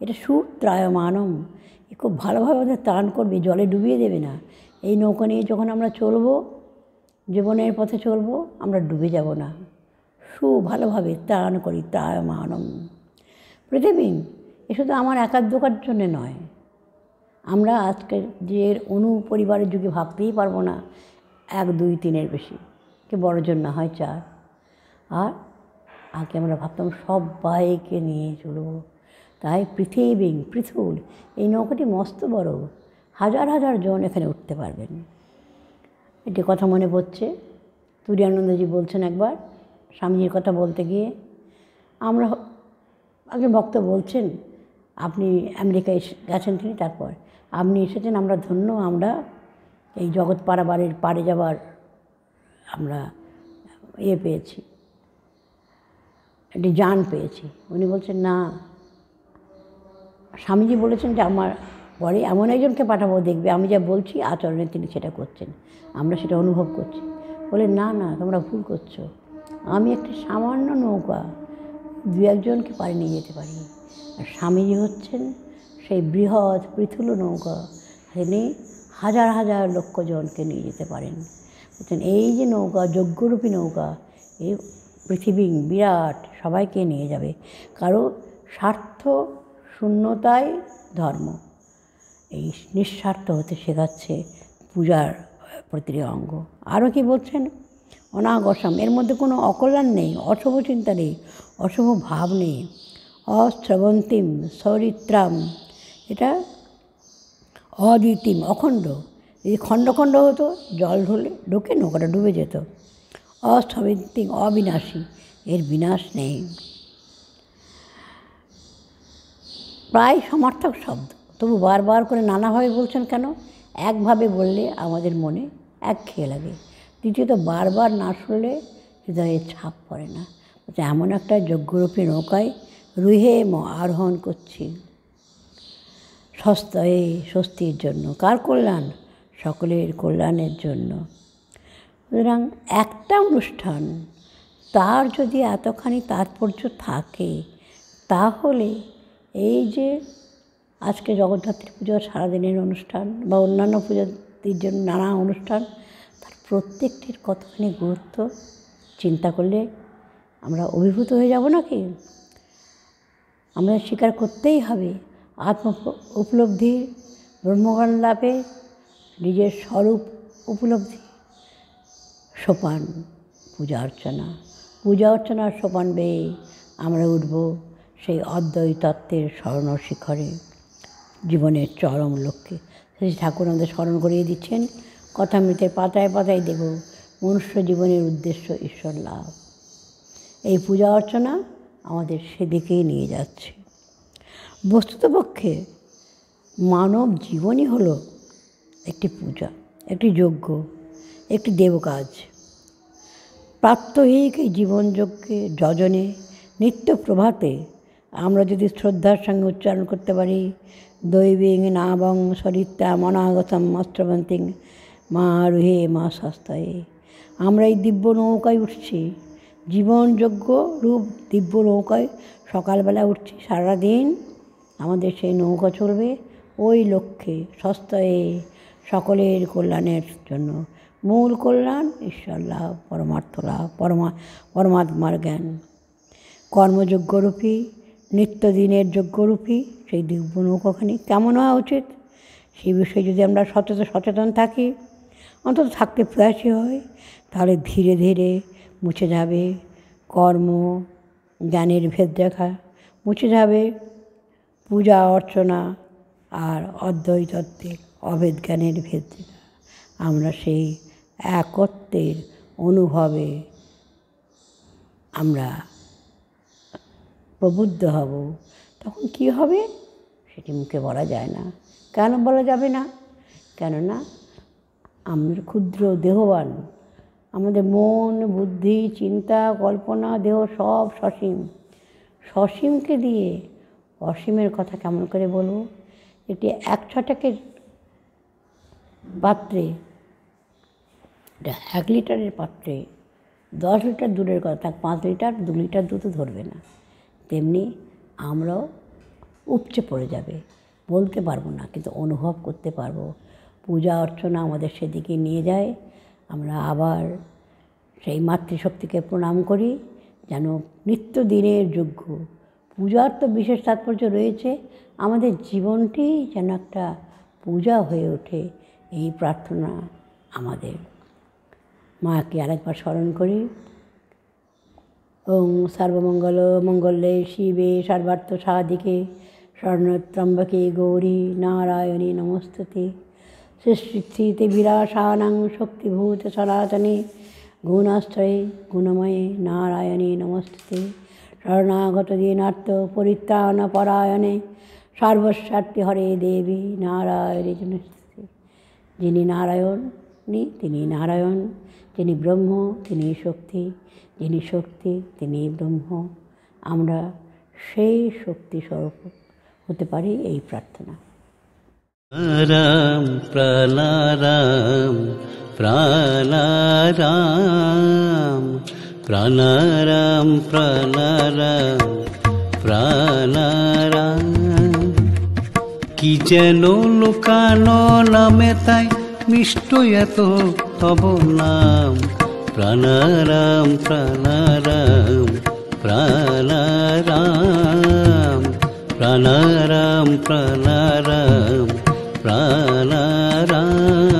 এটা সুত্রায়মানম, এ খুব ভালোভাবে ওদের ত্রাণ করবে, জলে ডুবিয়ে দেবে না। এই নৌকা নিয়ে যখন আমরা চলবো, জীবনের পথে চলবো, আমরা ডুবে যাব না। ভালোভাবে ত্রাণ করি, ত্রায়মানম। পৃথিবী এ শুধু আমার একার দোকার জন্যে নয়। আমরা আজকের যে পরিবারের যুগে ভাবতেই পারবো না 1, 2, 3-এর বেশি, কে বড়জন না হয় 4। আর আগে আমরা ভাবতাম সবাইকে নিয়ে চলব। তাই পৃথুল, এই নৌকাটি মস্ত বড়, হাজার হাজার জন এখানে উঠতে পারবেন। এটি কথা মনে পড়ছে, তুরীয়ানন্দজি বলছেন একবার স্বামীজির কথা বলতে গিয়ে, আমরা আগে বক্তব্য বলছেন, আপনি আমেরিকায় গেছেন তিনি, তারপর আপনি এসেছেন, আমরা ধন্য, আমরা এই জগৎ পারাবারের পারে যাবার আমরা পেয়েছি, একটি জান পেয়েছি। উনি বলছেন না, স্বামীজি বলেছেন যে আমার পরে এমন একজনকে পাঠাবো, দেখবে আমি যা বলছি আচরণে তিনি সেটা করছেন, আমরা সেটা অনুভব করছি। বলে না না, তোমরা ভুল করছো, আমি একটি সামান্য নৌকা 2-1 জনকে পারে নিয়ে যেতে পারি। আর স্বামীজি হচ্ছেন সেই বৃহৎ পৃথুল নৌকা, তিনি হাজার হাজার লক্ষ জনকে নিয়ে যেতে পারেন। বলছেন এই যে নৌকা, যজ্ঞরূপী নৌকা, এই পৃথিবী বিরাট, সবাইকে নিয়ে যাবে। কারো স্বার্থ শূন্যতাই ধর্ম। এই নিঃস্বার্থ হতে শেখাচ্ছে পূজার প্রতিটি অঙ্গ। আরও কি বলছেন, অনাগসম, এর মধ্যে কোনো অকল্যাণ নেই, অশুভ চিন্তা নেই, অশুভ ভাব নেই। অস্রবন্তিম সরিত্রাম, এটা অদ্বিতীম, অখণ্ড। যদি খণ্ড খণ্ড হতো, জল ঢুকে নৌকাটা ডুবে যেত। অস্রবন্তিম, অবিনাশী, এর বিনাশ নেই। প্রায় সমার্থক শব্দ, তবু বারবার করে নানাভাবে বলছেন কেন? একভাবে বললে আমাদের মনে একঘেয়ে লাগে। দ্বিতীয়ত, বারবার না শুনলে হৃদয়ে ছাপ পড়ে না। এমন একটা যজ্ঞরূপী নৌকায় রুহে আরোহণ করছি, সস্তায় স্বস্তির জন্য। কার কল্যাণ? সকলের কল্যাণের জন্য। সুতরাং একটা অনুষ্ঠান, তার যদি এতখানি তাৎপর্য থাকে, তাহলে এই যে আজকে জগদ্ধাত্রী পুজোর সারাদিনের অনুষ্ঠান বা অন্যান্য পুজোর জন্য নানা অনুষ্ঠান, তার প্রত্যেকটির কতখানি গুরুত্ব চিন্তা করলে আমরা অভিভূত হয়ে যাব নাকি? আমাদের স্বীকার করতেই হবে, আত্ম উপলব্ধি, ব্রহ্মজ্ঞান লাভে নিজের স্বরূপ উপলব্ধি সোপান পূজা অর্চনা। পূজা অর্চনার সোপান বেয়ে আমরা উঠব সেই অদ্বৈত তত্ত্বের স্বর্ণ শিখরে, জীবনের চরম লক্ষ্যে। শ্রী ঠাকুর আমাদের স্মরণ করিয়ে দিচ্ছেন, কথামৃতের পাতায় পাতায় দেব মনুষ্য জীবনের উদ্দেশ্য ঈশ্বর লাভ। এই পূজা অর্চনা আমাদের সেদিকেই নিয়ে যাচ্ছে। বস্তুতপক্ষে মানব জীবনই হলো একটি পূজা, একটি যজ্ঞ, একটি দেবকাজ। প্রাত্যহিক এই জীবনযজ্ঞে যজনে নিত্য প্রভাতে আমরা যদি শ্রদ্ধার সঙ্গে উচ্চারণ করতে পারি, দৈবিং নাবং সরিতা মনাগতম অস্ত্রবন্তিং মা রুহে মা সস্তায়ে, আমরা এই দিব্য নৌকায় উঠছি, জীবনযোগ্য রূপ দিব্য নৌকায় সকালবেলা উঠছি, সারাদিন আমাদের সেই নৌকা চলবে ওই লক্ষ্যে, সস্তায়ে, সকলের কল্যাণের জন্য। মূল কল্যাণ ঈশ্বর লাভ, পরমার্থ লাভ, পরমাত্মার জ্ঞান। কর্মযোগ্যরূপী, নিত্যদিনের যোগ্যরূপী সেই দিব্য নৌকাখানি কেমন হওয়া উচিত, সেই বিষয়ে যদি আমরা সচেতন থাকি, অন্তত থাকতে প্রয়াসী হয়, তাহলে ধীরে ধীরে মুছে যাবে কর্ম জ্ঞানের ভেদরেখা, মুছে যাবে পূজা অর্চনা আর অদ্বৈত তত্ত্বের অভেদ জ্ঞানের ভেদরেখা। আমরা সেই একত্বের অনুভবে আমরা প্রবুদ্ধ হব। তখন কি হবে সেটি মুখে বলা যায় না। কেন বলা যাবে না? কেননা আমরা ক্ষুদ্র দেহবান, আমাদের মন, বুদ্ধি, চিন্তা, কল্পনা, দেহ সব সসীম। সসীমকে দিয়ে অসীমের কথা কেমন করে বলবো? এটি 1 ছটাকের পাত্রে, 1 লিটারের পাত্রে 10 লিটার দূরের কথা, 5 লিটার 2 লিটার দুধ ধরবে না। তেমনি আমরাও উপচে পড়ে যাবে, বলতে পারবো না, কিন্তু অনুভব করতে পারবো। পূজা অর্চনা আমাদের সেদিকে নিয়ে যায়। আমরা আবার সেই মাতৃশক্তিকে প্রণাম করি, যেন নিত্যদিনের যজ্ঞ। পূজার তো বিশেষ তাৎপর্য রয়েছে, আমাদের জীবনটি যেন একটা পূজা হয়ে ওঠে, এই প্রার্থনা আমাদের। মাকে আরেকবার স্মরণ করি। ওং সর্বমঙ্গল মঙ্গলে শিবে সর্বার্থ সাধিকে স্বর্ণত্রম্বকে গৌরী নারায়ণী নমস্তুতে। সৃষ্টিস্থিতে বিরাসানাং শক্তিভূত সনাতনে গুণাশ্রয়ে গুণময়ে নারায়ণী নমস্তুতে। শরণাগত দীনার্থ পরিত্রাণ পরায়ণে সর্বস্বার্থী হরে দেবী নারায়ণী নমস্তুতে। যিনি নারায়ণী তিনি নারায়ণ, যিনি ব্রহ্ম তিনি শক্তি, যিনি শক্তি তিনি ব্রহ্ম। আমরা সেই শক্তি স্বরূপ হতে পারি, এই প্রার্থনা। রাম প্রাণারাম প্রাণারাম প্রাণারাম প্রাণারাম প্রাণারাম। কি যেন লুকানো নামে তাই মিষ্ট এত তব নাম। প্রাণারাম প্রাণারাম প্রাণারাম প্রাণারাম প্রাণারাম প্রাণারাম।